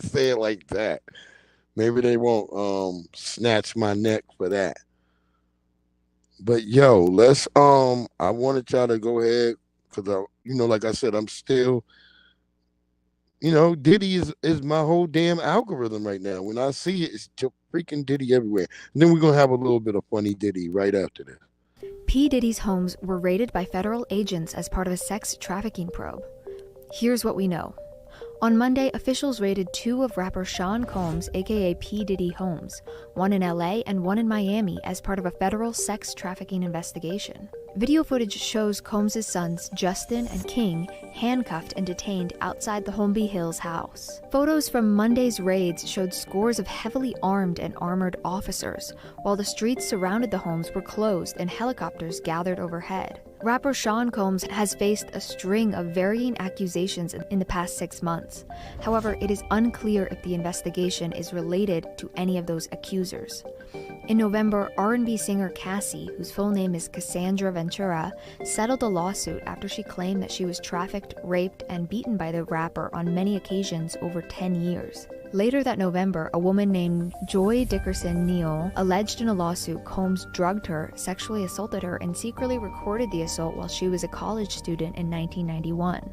Say it like that. Maybe they won't snatch my neck for that. But yo, let's I wanted y'all to go ahead because like I said, I'm still, Diddy is my whole damn algorithm right now. When I see it, it's just freaking Diddy everywhere. And then we're gonna have a little bit of funny Diddy right after this. P. Diddy's homes were raided by federal agents as part of a sex trafficking probe. Here's what we know. On Monday, officials raided two of rapper Sean Combs, aka P. Diddy homes, one in LA and one in Miami, as part of a federal sex trafficking investigation. Video footage shows Combs' sons, Justin and King, handcuffed and detained outside the Holmby Hills house. Photos from Monday's raids showed scores of heavily armed and armored officers, while the streets surrounded the homes were closed and helicopters gathered overhead. Rapper Sean Combs has faced a string of varying accusations in the past 6 months. However, it is unclear if the investigation is related to any of those accusers. In November, R&B singer Cassie, whose full name is Cassandra Ventura, settled a lawsuit after she claimed that she was trafficked, raped, and beaten by the rapper on many occasions over 10 years. Later that November, a woman named Joy Dickerson Neal alleged in a lawsuit Combs drugged her, sexually assaulted her, and secretly recorded the assault while she was a college student in 1991.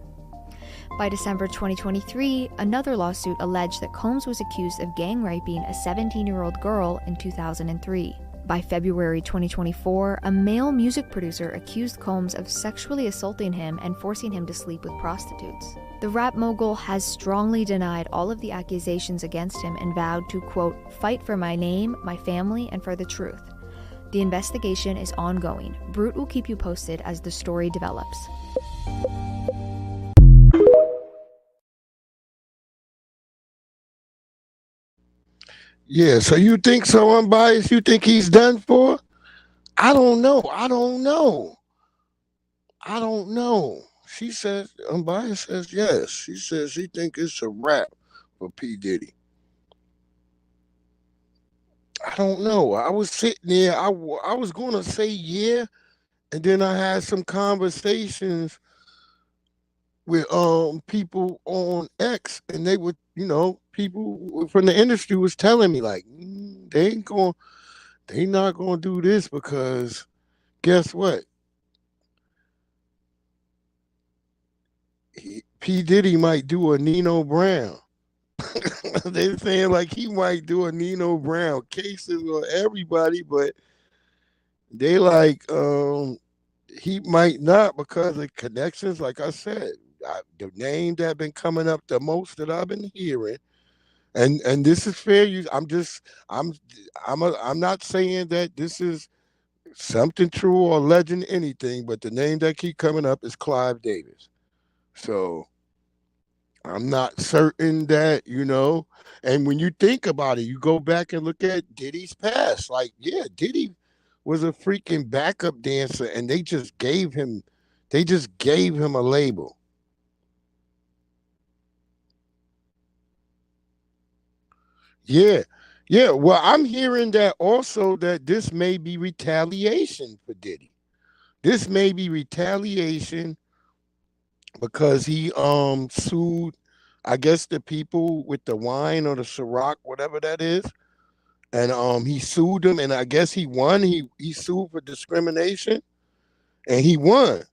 By December 2023, another lawsuit alleged that Combs was accused of gang raping a 17-year-old girl in 2003. By February 2024, a male music producer accused Combs of sexually assaulting him and forcing him to sleep with prostitutes. The rap mogul has strongly denied all of the accusations against him and vowed to, quote, fight for my name, my family, and for the truth. The investigation is ongoing. Brute will keep you posted as the story develops. Yeah, so you think so unbiased? You think he's done for? I don't know. She says, unbiased says yes. She says she think it's a wrap for P. Diddy. I don't know. I was sitting there. I was going to say yeah, and then I had some conversations with people on X, and they would, people from the industry was telling me like they not gonna do this because guess what? P. Diddy might do a Nino Brown. They're saying like he might do a Nino Brown cases on everybody, but they like he might not because of connections. Like I said, the name that been coming up the most that I've been hearing, and this is fair use. I'm not saying that this is something true or legend anything, but the name that keep coming up is Clive Davis. So I'm not certain that, and when you think about it, you go back and look at Diddy's past. Like, yeah, Diddy was a freaking backup dancer, and they just gave him a label. Yeah. Yeah. Well, I'm hearing that also that this may be retaliation for Diddy. This may be retaliation because he sued, I guess, the people with the wine or the Ciroc, whatever that is. And he sued them, and I guess he won. He sued for discrimination, and he won.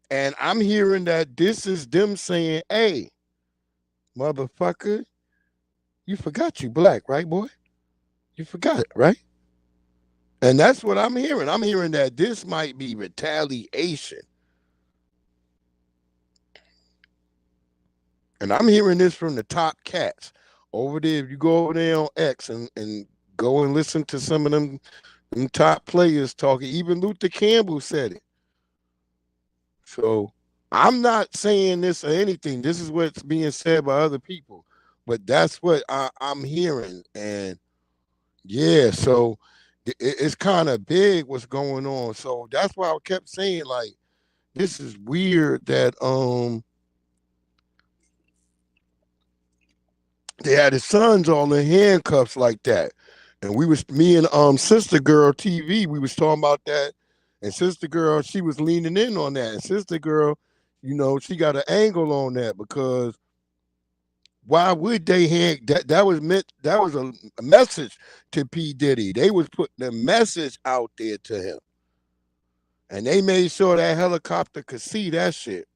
And I'm hearing that this is them saying, hey, motherfucker, you forgot you black, right, boy? You forgot it, right? And that's what I'm hearing. I'm hearing that this might be retaliation. And I'm hearing this from the top cats over there. If you go over there on X and go and listen to some of them top players talking, even Luther Campbell said it. So I'm not saying this or anything. This is what's being said by other people. But that's what I'm hearing. And yeah, so it's kind of big what's going on. So that's why I kept saying, like, this is weird that they had his sons all in handcuffs like that. And me and Sister Girl TV, we was talking about that. And Sister Girl, she was leaning in on that. And Sister Girl, she got an angle on that because Why would they hand that? That was meant. That was a message to P Diddy. They was putting a message out there to him, and they made sure that helicopter could see that shit.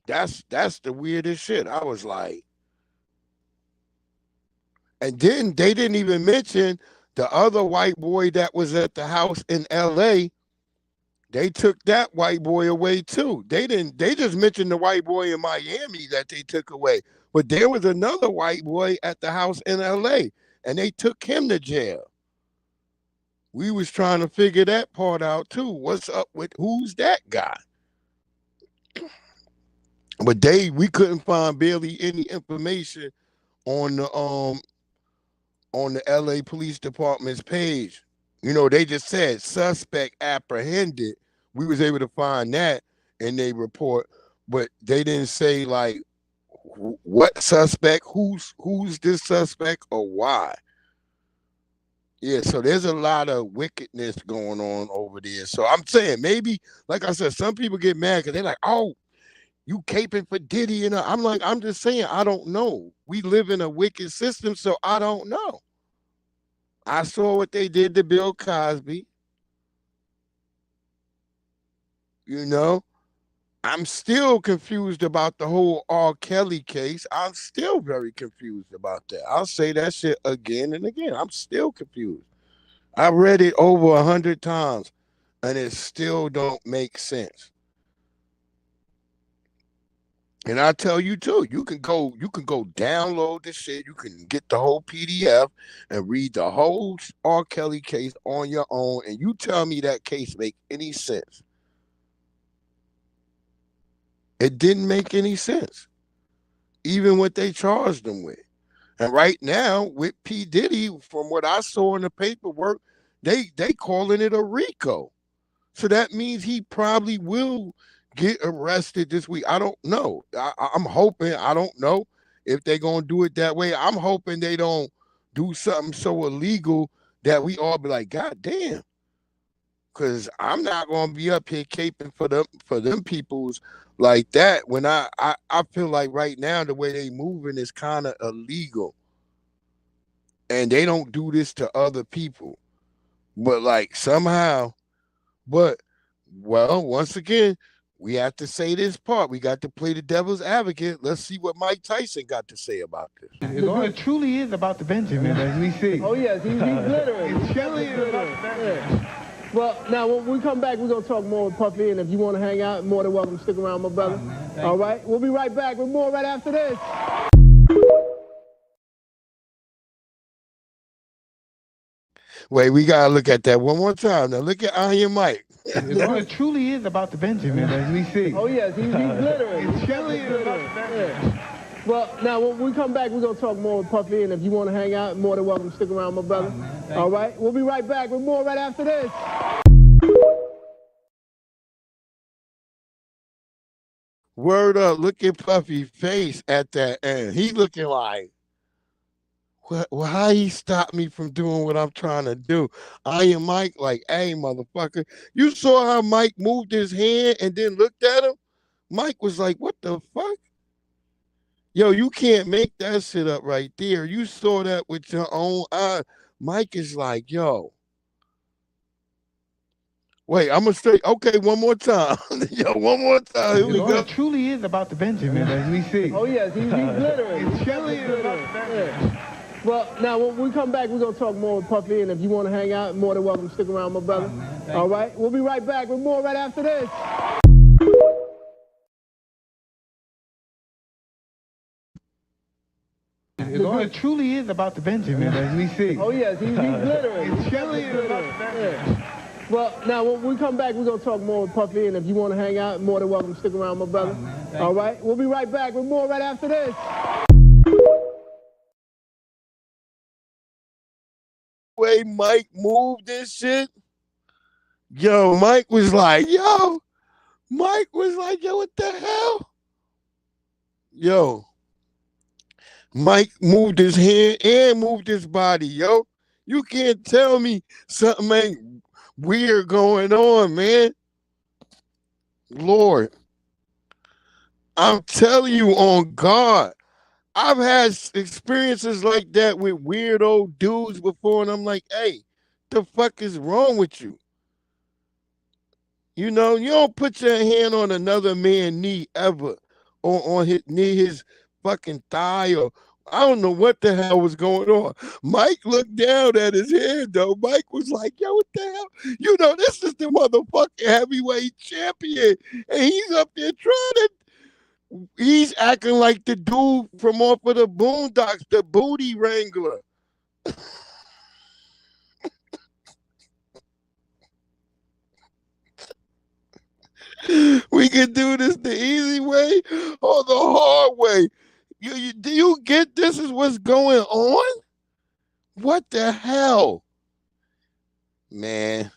That's the weirdest shit. I was like, and then they didn't even mention the other white boy that was at the house in L.A. They took that white boy away too. They didn't. They just mentioned the white boy in Miami that they took away, but there was another white boy at the house in L.A. and they took him to jail. We was trying to figure that part out too. What's up with who's that guy? But we couldn't find barely any information on the LA Police Department's page. You know, they just said suspect apprehended. We was able to find that in their report, but they didn't say like what suspect, who's this suspect or why. Yeah, so there's a lot of wickedness going on over there. So I'm saying maybe, like I said, some people get mad because they're like, oh, you caping for Diddy. And I'm like, I'm just saying, I don't know. We live in a wicked system, so I don't know. I saw what they did to Bill Cosby. You know, I'm still confused about the whole R. Kelly case. I'm still very confused about that. I'll say that shit again and again. I'm still confused. I read it over 100 times, and it still don't make sense. And I tell you too, you can go download this shit. You can get the whole PDF and read the whole R. Kelly case on your own, and you tell me that case make any sense. It didn't make any sense, even what they charged him with. And right now, with P. Diddy, from what I saw in the paperwork, they calling it a RICO. So that means he probably will get arrested this week. I don't know. I'm hoping. I don't know if they're going to do it that way. I'm hoping they don't do something so illegal that we all be like, God damn. Because I'm not going to be up here caping for them peoples like that when I feel like right now the way they moving is kind of illegal. And they don't do this to other people. But like somehow, well, once again, we have to say this part. We got to play the devil's advocate. Let's see what Mike Tyson got to say about this. It truly is about the Benjamin, as we see. Oh, yes, he's glittering. It truly is about the Benjamin. Yeah. Well, now, when we come back, we're going to talk more with Puffy, and if you want to hang out, more than welcome to stick around, my brother. All right? We'll be right back with more right after this. Wait, we got to look at that one more time. Now, look at Iron Mike. It truly is about the Benjamin, as we see. Oh, yes, he's glittering. It truly is about the Benjamin. Yeah. Well, now, when we come back, we're going to talk more with Puffy, and if you want to hang out, more than welcome to stick around, my brother. All right? We'll be right back with more right after this. Word up, look at Puffy's face at that end. He looking like, well, how he stopped me from doing what I'm trying to do? Iron Mike like, hey, motherfucker. You saw how Mike moved his hand and then looked at him? Mike was like, what the fuck? Yo, you can't make that shit up right there. You saw that with your own eye. Mike is like, yo. Wait, I'm going to say, okay, one more time. Yo, one more time. Here we go. It truly is about the Benjamin, as we see. Oh, yes, he's glittering. It truly is about the Benjamin. Yeah. Well, now, when we come back, we're going to talk more with Puffy, and if you want to hang out, more than welcome to stick around, my brother. All right? We'll be right back with more right after this. It truly is about the Benjamin, as we see. Oh, yes, he's glittering. It truly is about the Benjamin. Yeah. Well, now, when we come back, we're going to talk more with Puffy, and if you want to hang out, more than welcome to stick around, my brother. All right? We'll be right back with more right after this. Way Mike moved this shit. Yo, Mike was like, yo, what the hell? Yo, Mike moved his hand and moved his body, yo. You can't tell me something ain't weird going on, man. Lord, I'm telling you on God. I've had experiences like that with weird old dudes before, and I'm like, hey, the fuck is wrong with you? You know, you don't put your hand on another man's knee ever, or on his near his fucking thigh, or I don't know what the hell was going on. Mike looked down at his hand though. Mike was like, yo, what the hell? You know, this is the motherfucking heavyweight champion. And he's up there he's acting like the dude from off of the Boondocks, the booty wrangler. We can do this the easy way or the hard way. Do you get this is what's going on? What the hell? Man.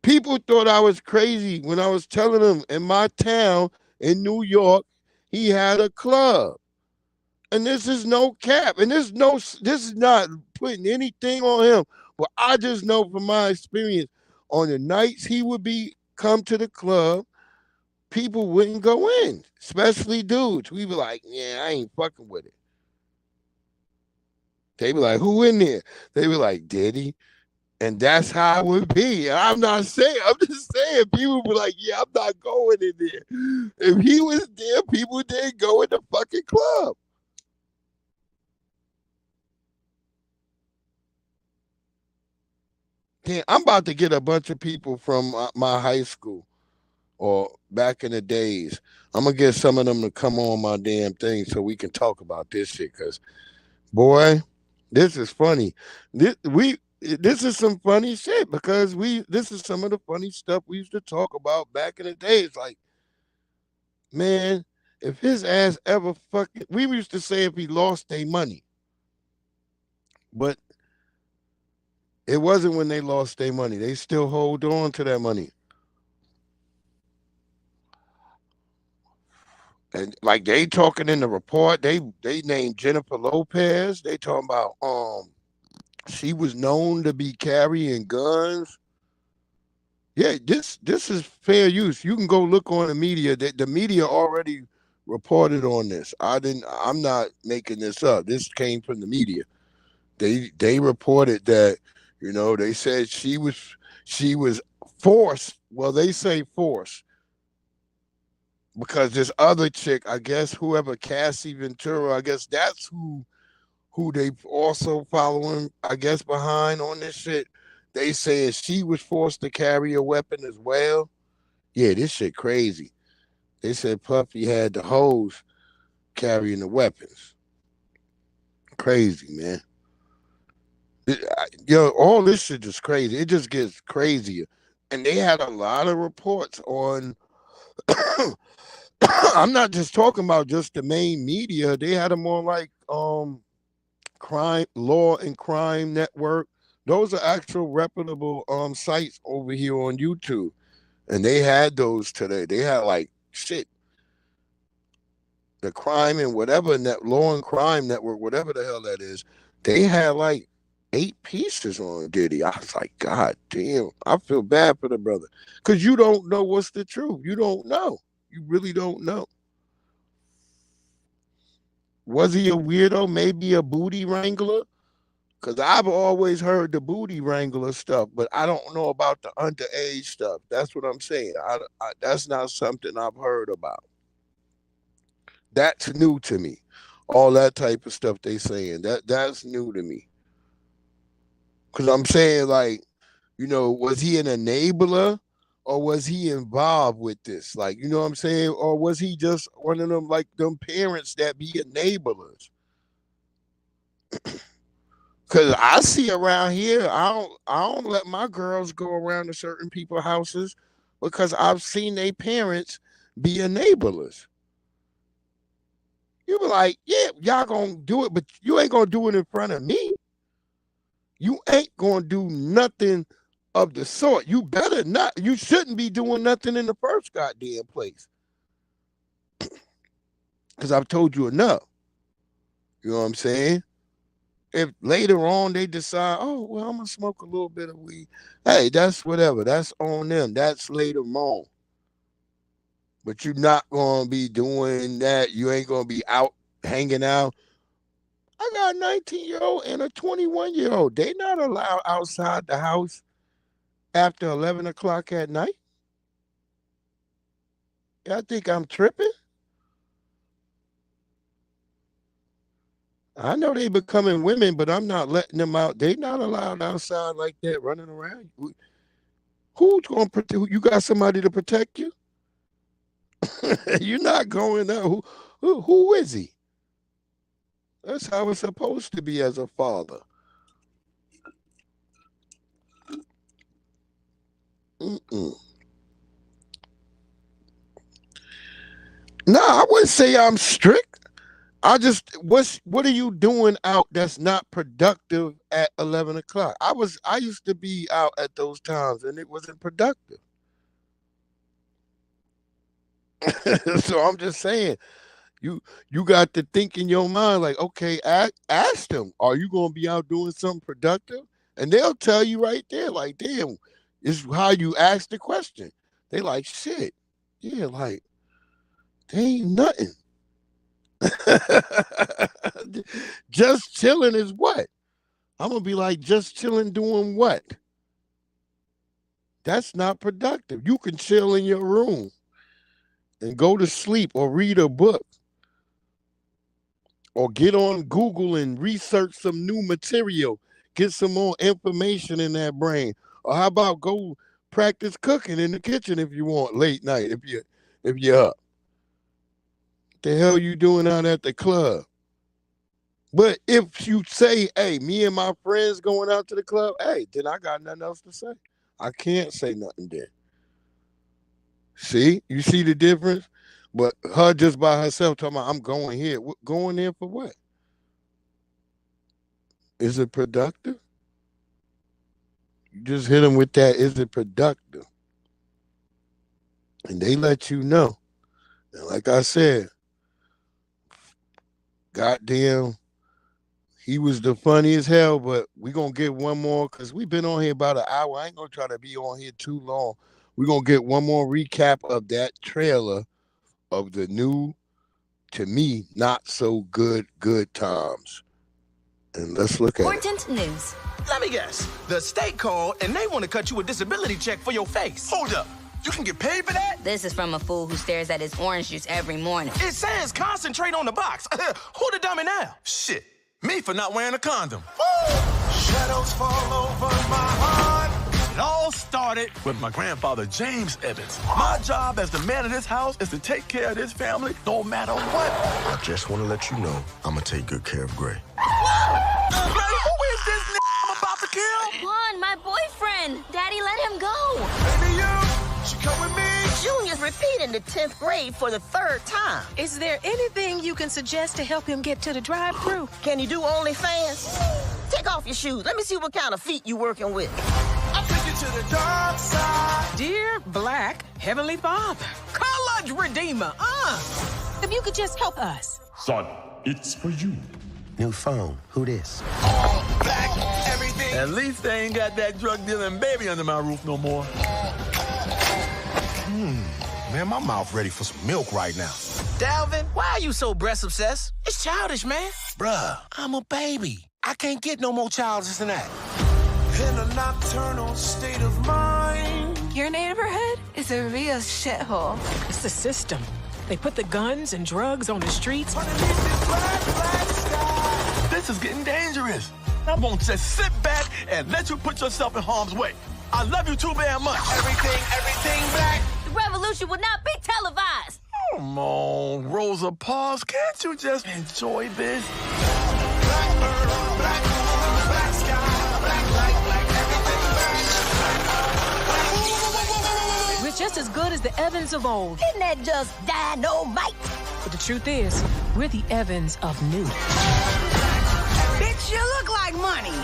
People thought I was crazy when I was telling them in my town in New York, he had a club. And this is no cap. And this is not putting anything on him. But I just know from my experience, on the nights he would come to the club, people wouldn't go in, especially dudes. We be like, yeah, I ain't fucking with it. They be like, who in there? They be like, Diddy. And that's how it would be. I'm just saying, people be like, yeah, I'm not going in there. If he was there, people didn't go in the fucking club. Damn, I'm about to get a bunch of people from my high school or back in the days. I'm going to get some of them to come on my damn thing so we can talk about this shit. Because, boy, this is funny. This is some funny shit because this is some of the funny stuff we used to talk about back in the days. Like, man, if his ass ever fucking, we used to say if he lost their money. But it wasn't when they lost their money. They still hold on to that money. And like they talking in the report, they named Jennifer Lopez. They talking about she was known to be carrying guns. Yeah, this is fair use. You can go look on the media. The media already reported on this. I'm not making this up. This came from the media. They reported that, you know, they said she was forced. Well, they say forced because this other chick, I guess whoever Cassie Ventura, I guess that's who they also following, I guess, behind on this shit. They saying she was forced to carry a weapon as well. Yeah, this shit crazy. They said Puffy had the hoes carrying the weapons. Crazy, man. Yo, all this shit is crazy. It just gets crazier. And they had a lot of reports on I'm not just talking about just the main media. They had them on like crime, law and crime network. Those are actual reputable sites over here on YouTube. And they had those today. They had like shit. The crime and whatever law and crime network, whatever the hell that is, they had like 8 pieces on Diddy. I was like, God damn, I feel bad for the brother. Because you don't know what's the truth. You don't know. You really don't know. Was he a weirdo? Maybe a booty wrangler? Because I've always heard the booty wrangler stuff, but I don't know about the underage stuff. That's what I'm saying. That's not something I've heard about. That's new to me. All that type of stuff they saying. That's new to me. Because I'm saying, like, you know, was he an enabler or was he involved with this? Like, you know what I'm saying? Or was he just one of them, like, them parents that be enablers? Because I see around here, I don't let my girls go around to certain people's houses because I've seen their parents be enablers. You be like, yeah, y'all gonna do it, but you ain't gonna do it in front of me. You ain't gonna do nothing of the sort. You better not. You shouldn't be doing nothing in the first goddamn place. Because I've told you enough. You know what I'm saying? If later on they decide, oh, well, I'm going to smoke a little bit of weed. Hey, that's whatever. That's on them. That's later on. but you're not gonna be doing that. You ain't gonna be out hanging out. I got a 19-year-old and a 21-year-old. They not allowed outside the house after 11 o'clock at night. I think I'm tripping. I know they becoming women, but I'm not letting them out. They not allowed outside like that, running around. Who's gonna protect? You got somebody to protect you? You're not going out. Who is he? That's how it's supposed to be as a father. Mm-mm. No, I wouldn't say I'm strict. I just what are you doing out that's not productive at 11 o'clock? I used to be out at those times and it wasn't productive. So I'm just saying, you got to think in your mind like, okay, ask them, are you gonna be out doing something productive? And they'll tell you right there, like, damn, it's how you ask the question. They like, shit, yeah, like, they ain't nothing. Just chilling is what? I'm gonna be like, just chilling doing what? That's not productive. You can chill in your room and go to sleep or read a book or get on Google and research some new material, get some more information in that brain. Or how about go practice cooking in the kitchen if you want late night, if you're up. The hell you doing out at the club? But if you say, hey, me and my friends going out to the club, hey, then I got nothing else to say. I can't say nothing then. See? You see the difference? But her just by herself talking about, I'm going here. Going there for what? Is it productive? You just hit them with that, is it productive? And they let you know. And like I said, goddamn, he was the funniest hell, but we're going to get one more because we've been on here about an hour. I ain't going to try to be on here too long. We're going to get one more recap of that trailer of the new, to me, not so good times. And let's look at Important news. Let me guess. The state called and they want to cut you a disability check for your face. Hold up. You can get paid for that? This is from a fool who stares at his orange juice every morning. It says concentrate on the box. Who the dummy now? Shit. Me for not wearing a condom. Woo! Shadows fall over my heart. It all started with my grandfather, James Evans. My job as the man of this house is to take care of this family no matter what. I just want to let you know I'm going to take good care of Gray. Gray, who is this I'm about to kill? Juan, my boyfriend. Daddy, let him go. Baby, she come with me. Junior's repeating the 10th grade for the 3rd time. Is there anything you can suggest to help him get to the drive-thru? Can you do OnlyFans? Take off your shoes. Let me see what kind of feet you working with. I'll take you to the dark side. Dear Black Heavenly Father, Colored Redeemer, if you could just help us. Son, it's for you. New phone. Who this? All black, everything. At least they ain't got that drug dealing baby under my roof no more. Man, my mouth ready for some milk right now. Dalvin, why are you so breast obsessed? It's childish, man. Bruh, I'm a baby. I can't get no more childish than that. In a nocturnal state of mind. Your neighborhood is a real shithole. It's the system. They put the guns and drugs on the streets. This is getting dangerous. I won't just sit back and let you put yourself in harm's way. I love you too very much. Everything black. The revolution will not be televised. Come on, Rosa Parks. Can't you just enjoy this? Black sky, black light, black everything black. We're just as good as the Evans of old. Isn't that just dynamite? But the truth is, we're the Evans of new. Bitch, you look like money.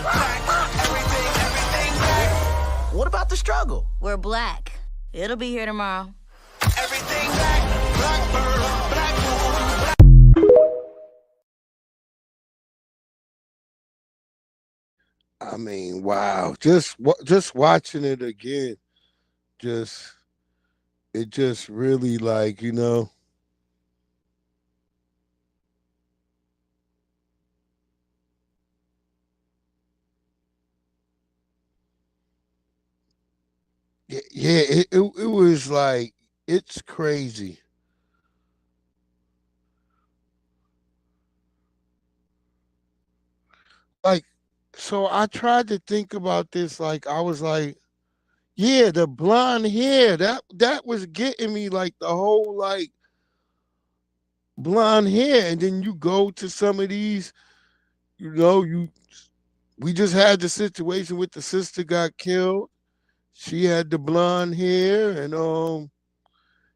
Everything black. What about the struggle? We're black. It'll be here tomorrow. Everything black, blackbird, black. I mean, wow. Just watching it again, it just really like, it was like it's crazy. Like, so I tried to think about this. Like, I was like, yeah, the blonde hair that was getting me like the whole like blonde hair, and then you go to some of these, you we just had the situation with the sister got killed. She had the blonde hair, and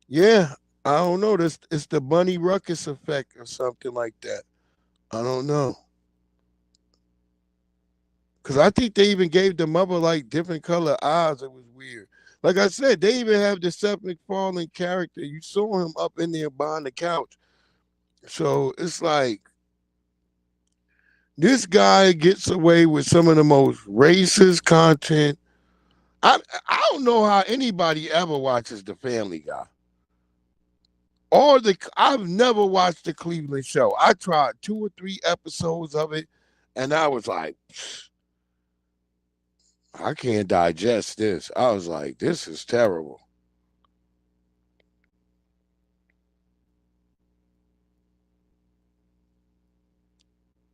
yeah, I don't know. This it's the Bunny Ruckus effect or something like that. I don't know. Cause I think they even gave the mother like different color eyes. It was weird. Like I said, they even have the Seth MacFarlane character. You saw him up in there behind the couch. So it's like this guy gets away with some of the most racist content. I I don't know how anybody ever watches The Family Guy. I've never watched the Cleveland Show. I tried 2 or 3 episodes of it, and I was like, I can't digest this. I was like, this is terrible.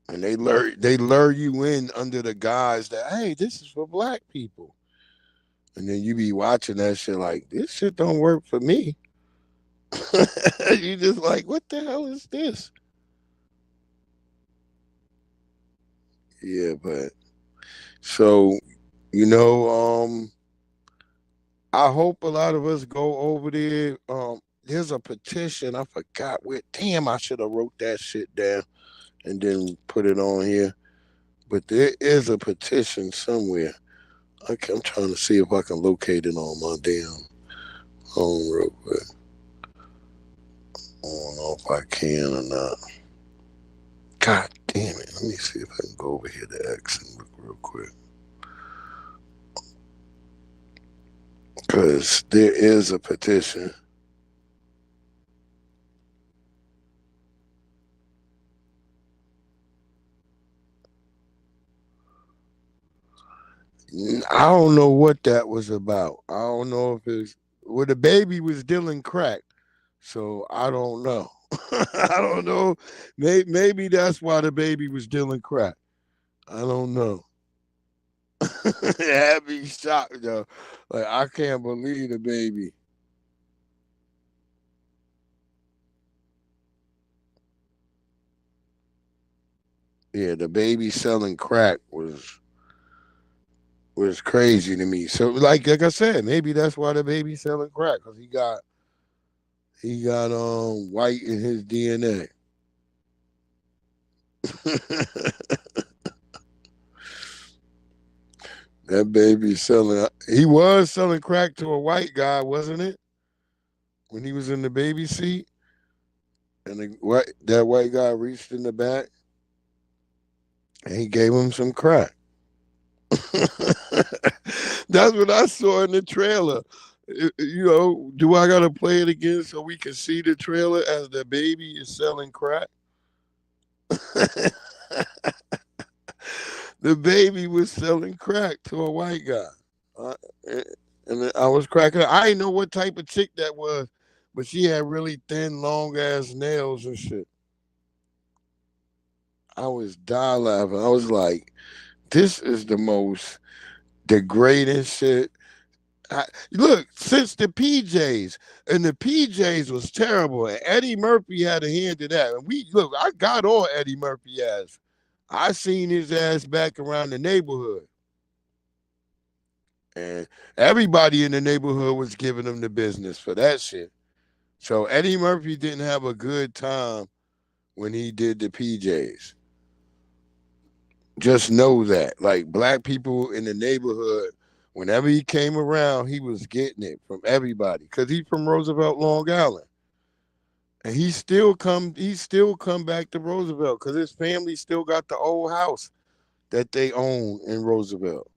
And they lure you in under the guise that, hey, this is for black people. And then you be watching that shit like, this shit don't work for me. You just like, what the hell is this? Yeah, but so you know, I hope a lot of us go over there. There's a petition. I forgot where. Damn, I should have wrote that shit down and then put it on here. But there is a petition somewhere. Okay, I'm trying to see if I can locate it on my damn phone real quick. I don't know if I can or not. God damn it. Let me see if I can go over here to X and look real quick. Because there is a petition. I don't know what that was about. I don't know if it's well, the baby was dealing crack, so I don't know. I don't know. Maybe that's why the baby was dealing crack. I don't know. It had me shocked though. Like I can't believe the baby. Yeah, the baby selling crack was crazy to me. So like I said, maybe that's why the baby selling crack because he got white in his DNA. That baby selling. He was selling crack to a white guy, wasn't it? When he was in the baby seat, and that white guy reached in the back and he gave him some crack. That's what I saw in the trailer. Do I gotta play it again so we can see the trailer as the baby is selling crack? The baby was selling crack to a white guy. Uh, and I was cracking up. I didn't know what type of chick that was, but she had really thin, long ass nails and shit. I was dying laughing. I was like, this is the most degrading shit. Look, since the PJs, and the PJs was terrible, and Eddie Murphy had a hand in that. And I got on Eddie Murphy ass. I seen his ass back around the neighborhood. And everybody in the neighborhood was giving him the business for that shit. So Eddie Murphy didn't have a good time when he did the PJs. Just know that. Like black people in the neighborhood, whenever he came around, he was getting it from everybody. Because he's from Roosevelt, Long Island. And he still come back to Roosevelt because his family still got the old house that they own in Roosevelt.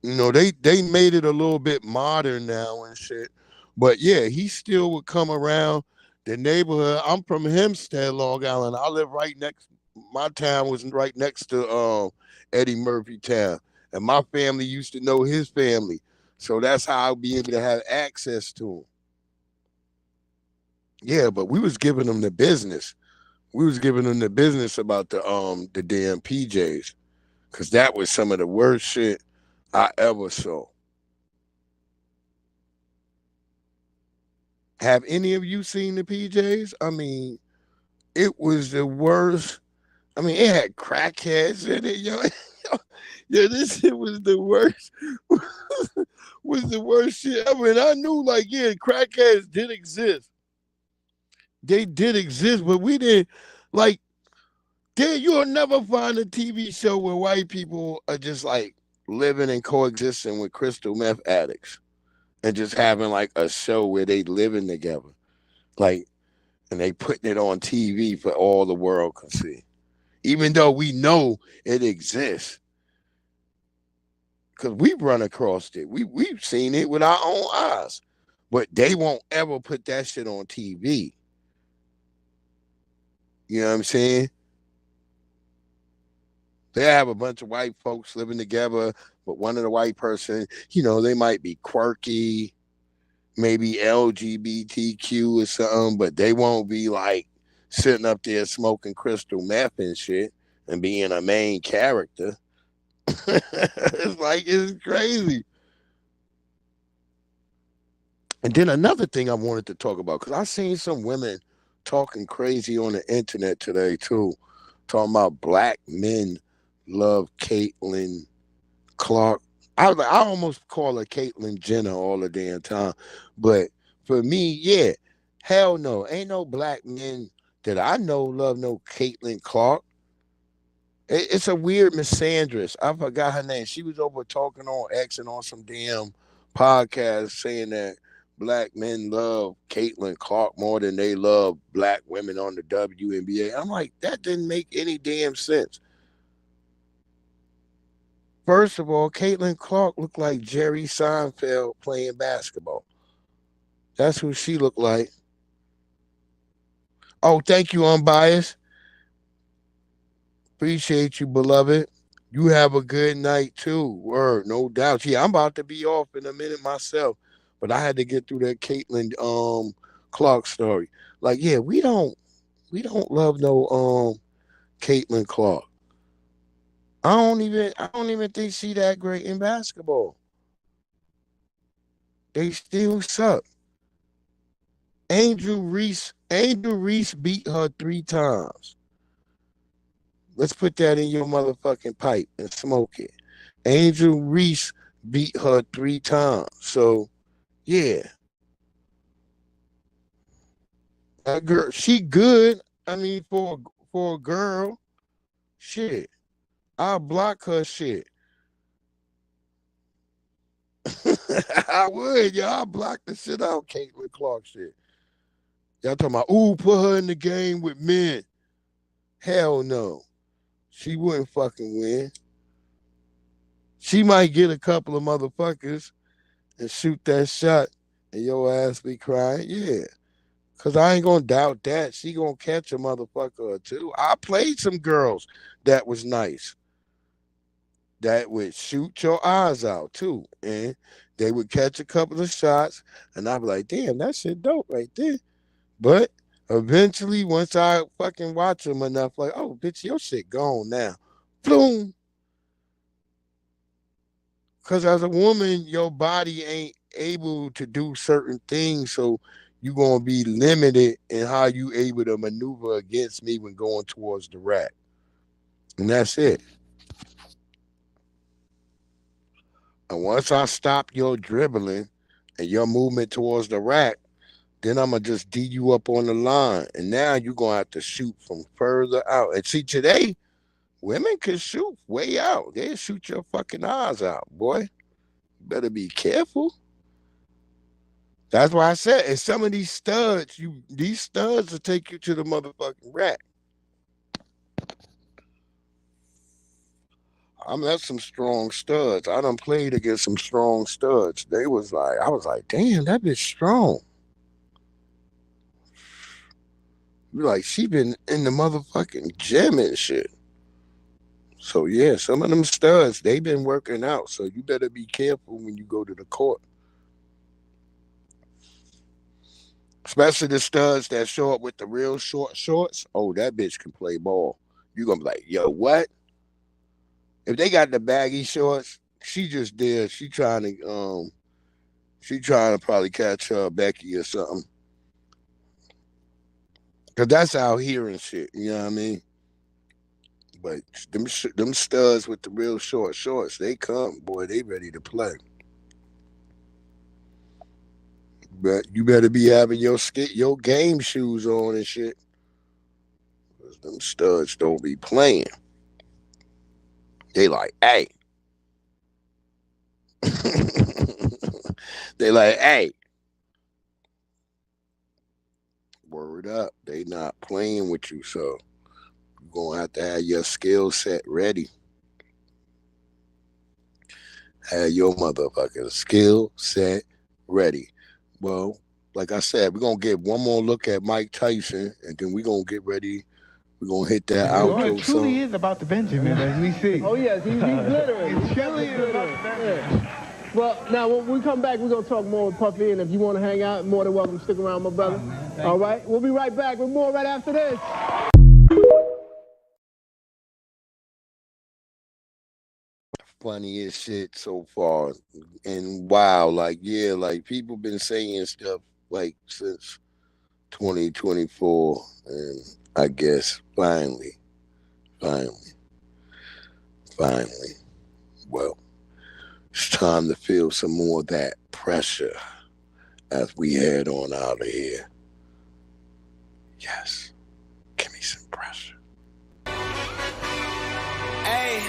They made it a little bit modern now and shit. But yeah, he still would come around the neighborhood. I'm from Hempstead, Long Island. I live right next. My town was right next to Eddie Murphy town, and my family used to know his family, so that's how I'd be able to have access to him. Yeah, but we was giving them the business. We was giving them the business about the damn PJs, because that was some of the worst shit I ever saw. Have any of you seen the PJs? I mean, it was the worst. I mean, it had crackheads in it, yo. Yeah, this shit was the worst. Was the worst shit ever. And I knew, like, yeah, crackheads did exist. They did exist, but we didn't like. There, you'll never find a TV show where white people are just like living and coexisting with crystal meth addicts and just having like a show where they living together, like, and they putting it on TV for all the world can see, even though we know it exists because we've run across it. We've seen it with our own eyes, but they won't ever put that shit on TV. You know what I'm saying? They have a bunch of white folks living together, but one of the white person, they might be quirky, maybe LGBTQ or something, but they won't be like sitting up there smoking crystal meth and shit and being a main character. It's crazy. And then another thing I wanted to talk about, because I seen some women talking crazy on the internet today too, talking about black men love Caitlyn Clark. I almost call her Caitlyn Jenner all the damn time. But for me, yeah, hell no. Ain't no black men that I know love no Caitlyn Clark. It's a weird misandrist. I forgot her name. She was over talking on X and on some damn podcast saying that black men love Caitlyn Clark more than they love black women on the WNBA. I'm like, that didn't make any damn sense. First of all, Caitlyn Clark looked like Jerry Seinfeld playing basketball. That's who she looked like. Oh, thank you, Unbiased. Appreciate you, beloved. You have a good night too. Word, no doubt. Yeah, I'm about to be off in a minute myself, but I had to get through that Caitlyn Clark story. Like, yeah, we don't love no Caitlyn Clark. I don't even think she that great in basketball. They still suck. Angel Reese beat her 3 times. Let's put that in your motherfucking pipe and smoke it. Angel Reese beat her 3 times. So, yeah. That girl, she good. I mean, for a girl, shit. I'll block her shit. I would, y'all. I'll block the shit out, Caitlyn Clark shit. Y'all talking about, ooh, put her in the game with men. Hell no. She wouldn't fucking win. She might get a couple of motherfuckers and shoot that shot and your ass be crying. Yeah. Because I ain't going to doubt that. She going to catch a motherfucker or two. I played some girls that was nice. That would shoot your eyes out too. And they would catch a couple of shots and I'd be like, damn, that shit dope right there. But eventually, once I fucking watch them enough, like, oh, bitch, your shit gone now. Boom. Because as a woman, your body ain't able to do certain things, so you're going to be limited in how you able to maneuver against me when going towards the rack. And that's it. And once I stop your dribbling and your movement towards the rack, then I'm going to just D you up on the line. And now you're going to have to shoot from further out. And see, today, women can shoot way out. They'll shoot your fucking eyes out, boy. You better be careful. That's why I said, and some of these studs will take you to the motherfucking rack. I met some strong studs. I done played against some strong studs. I was like, damn, that bitch strong. Like, she been in the motherfucking gym and shit. So yeah, some of them studs, they been working out. So you better be careful when you go to the court. Especially the studs that show up with the real short shorts. Oh, that bitch can play ball. You gonna be like, yo, what? If they got the baggy shorts, she just there. She trying to probably catch Becky or something. Cause that's out here and shit. You know what I mean? But them studs with the real short shorts, they come, boy, they ready to play. But you better be having your game shoes on and shit. Cause them studs don't be playing. They like, hey. They like, hey. Word up. They not playing with you, so you're going to have your skill set ready. Have your motherfucking skill set ready. Well, like I said, we're going to get one more look at Mike Tyson, and then we're going to get ready. We're going to hit that outro. It truly is about the Benjamin, as we see. Oh, yes, he's glittering. It truly is about the Benjamin. Yeah. Well, now, when we come back, we're going to talk more with Puffy, and if you want to hang out, more than welcome to stick around, my brother. All right? We'll be right back with more right after this. Funniest shit so far. And wow, like, yeah, like, people been saying stuff, like, since 2024, and I guess finally, well, it's time to feel some more of that pressure as we head on out of here. Yes, give me some pressure. Hey,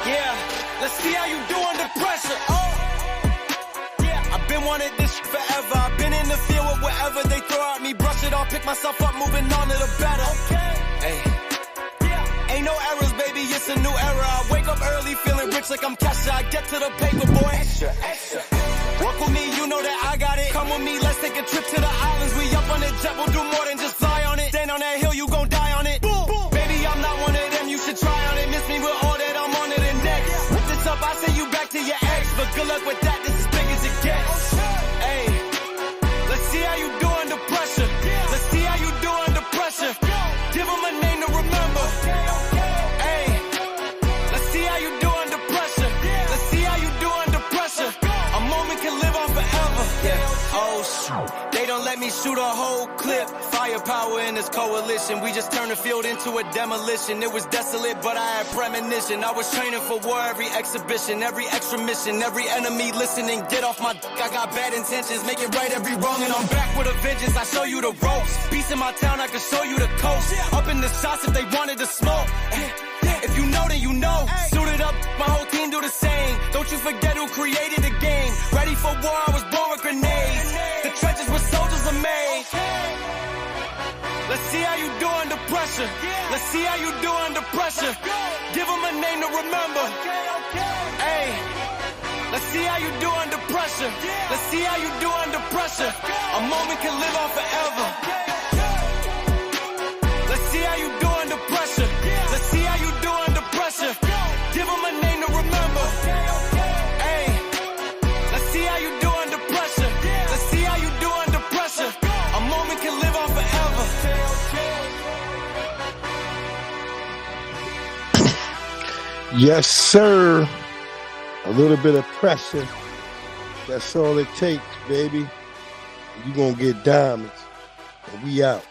yeah, let's see how you do under pressure. Oh, yeah, I've been wanting this shit forever. I've been in the field with whatever they throw at me. Brush it off, pick myself up, moving on to the better. Okay, hey. Ain't no errors, baby, it's a new era. I wake up early, feeling rich like I'm Kesha. I get to the paper, boy. Extra. Work with me, you know that I got it. Come with me, let's take a trip to the islands. We up on the jet, we'll do more than just fly on it. Stand on that hill, you gon' die on it. Boom. Baby, I'm not one of them, you should try on it. Miss me with all that, I'm on it and next. Whip this up, I send you back to your ex. But good luck with that, this is big as it gets. Hey, let's see how you do under pressure. Let's see how you do under pressure. Give them a name to remember. They don't let me shoot a whole clip. Firepower in this coalition. We just turned the field into a demolition. It was desolate, but I had premonition. I was training for war, every exhibition, every extra mission, every enemy listening. Get off my dick, I got bad intentions. Make it right every wrong, and I'm back with a vengeance. I show you the ropes. Peace in my town, I can show you the coast. Up in the shots if they wanted to smoke. If you know, then you know. Suited up, my whole team do the same. Don't you forget who created the game. Ready for war, I was born with grenades. The trenches where soldiers are made. Let's see how you do under pressure. Let's see how you do under pressure. Give them a name to remember. Hey, let's see how you do under pressure. Let's see how you do under pressure. A moment can live on forever. Let's see how you do under pressure. Let's see how you do under pressure. Give them a name to remember. Hey, let's see how you do under pressure. Let's see how you do under pressure. A moment can live on forever. Yes, sir. A little bit of pressure. That's all it takes, baby. You're going to get diamonds. And we out.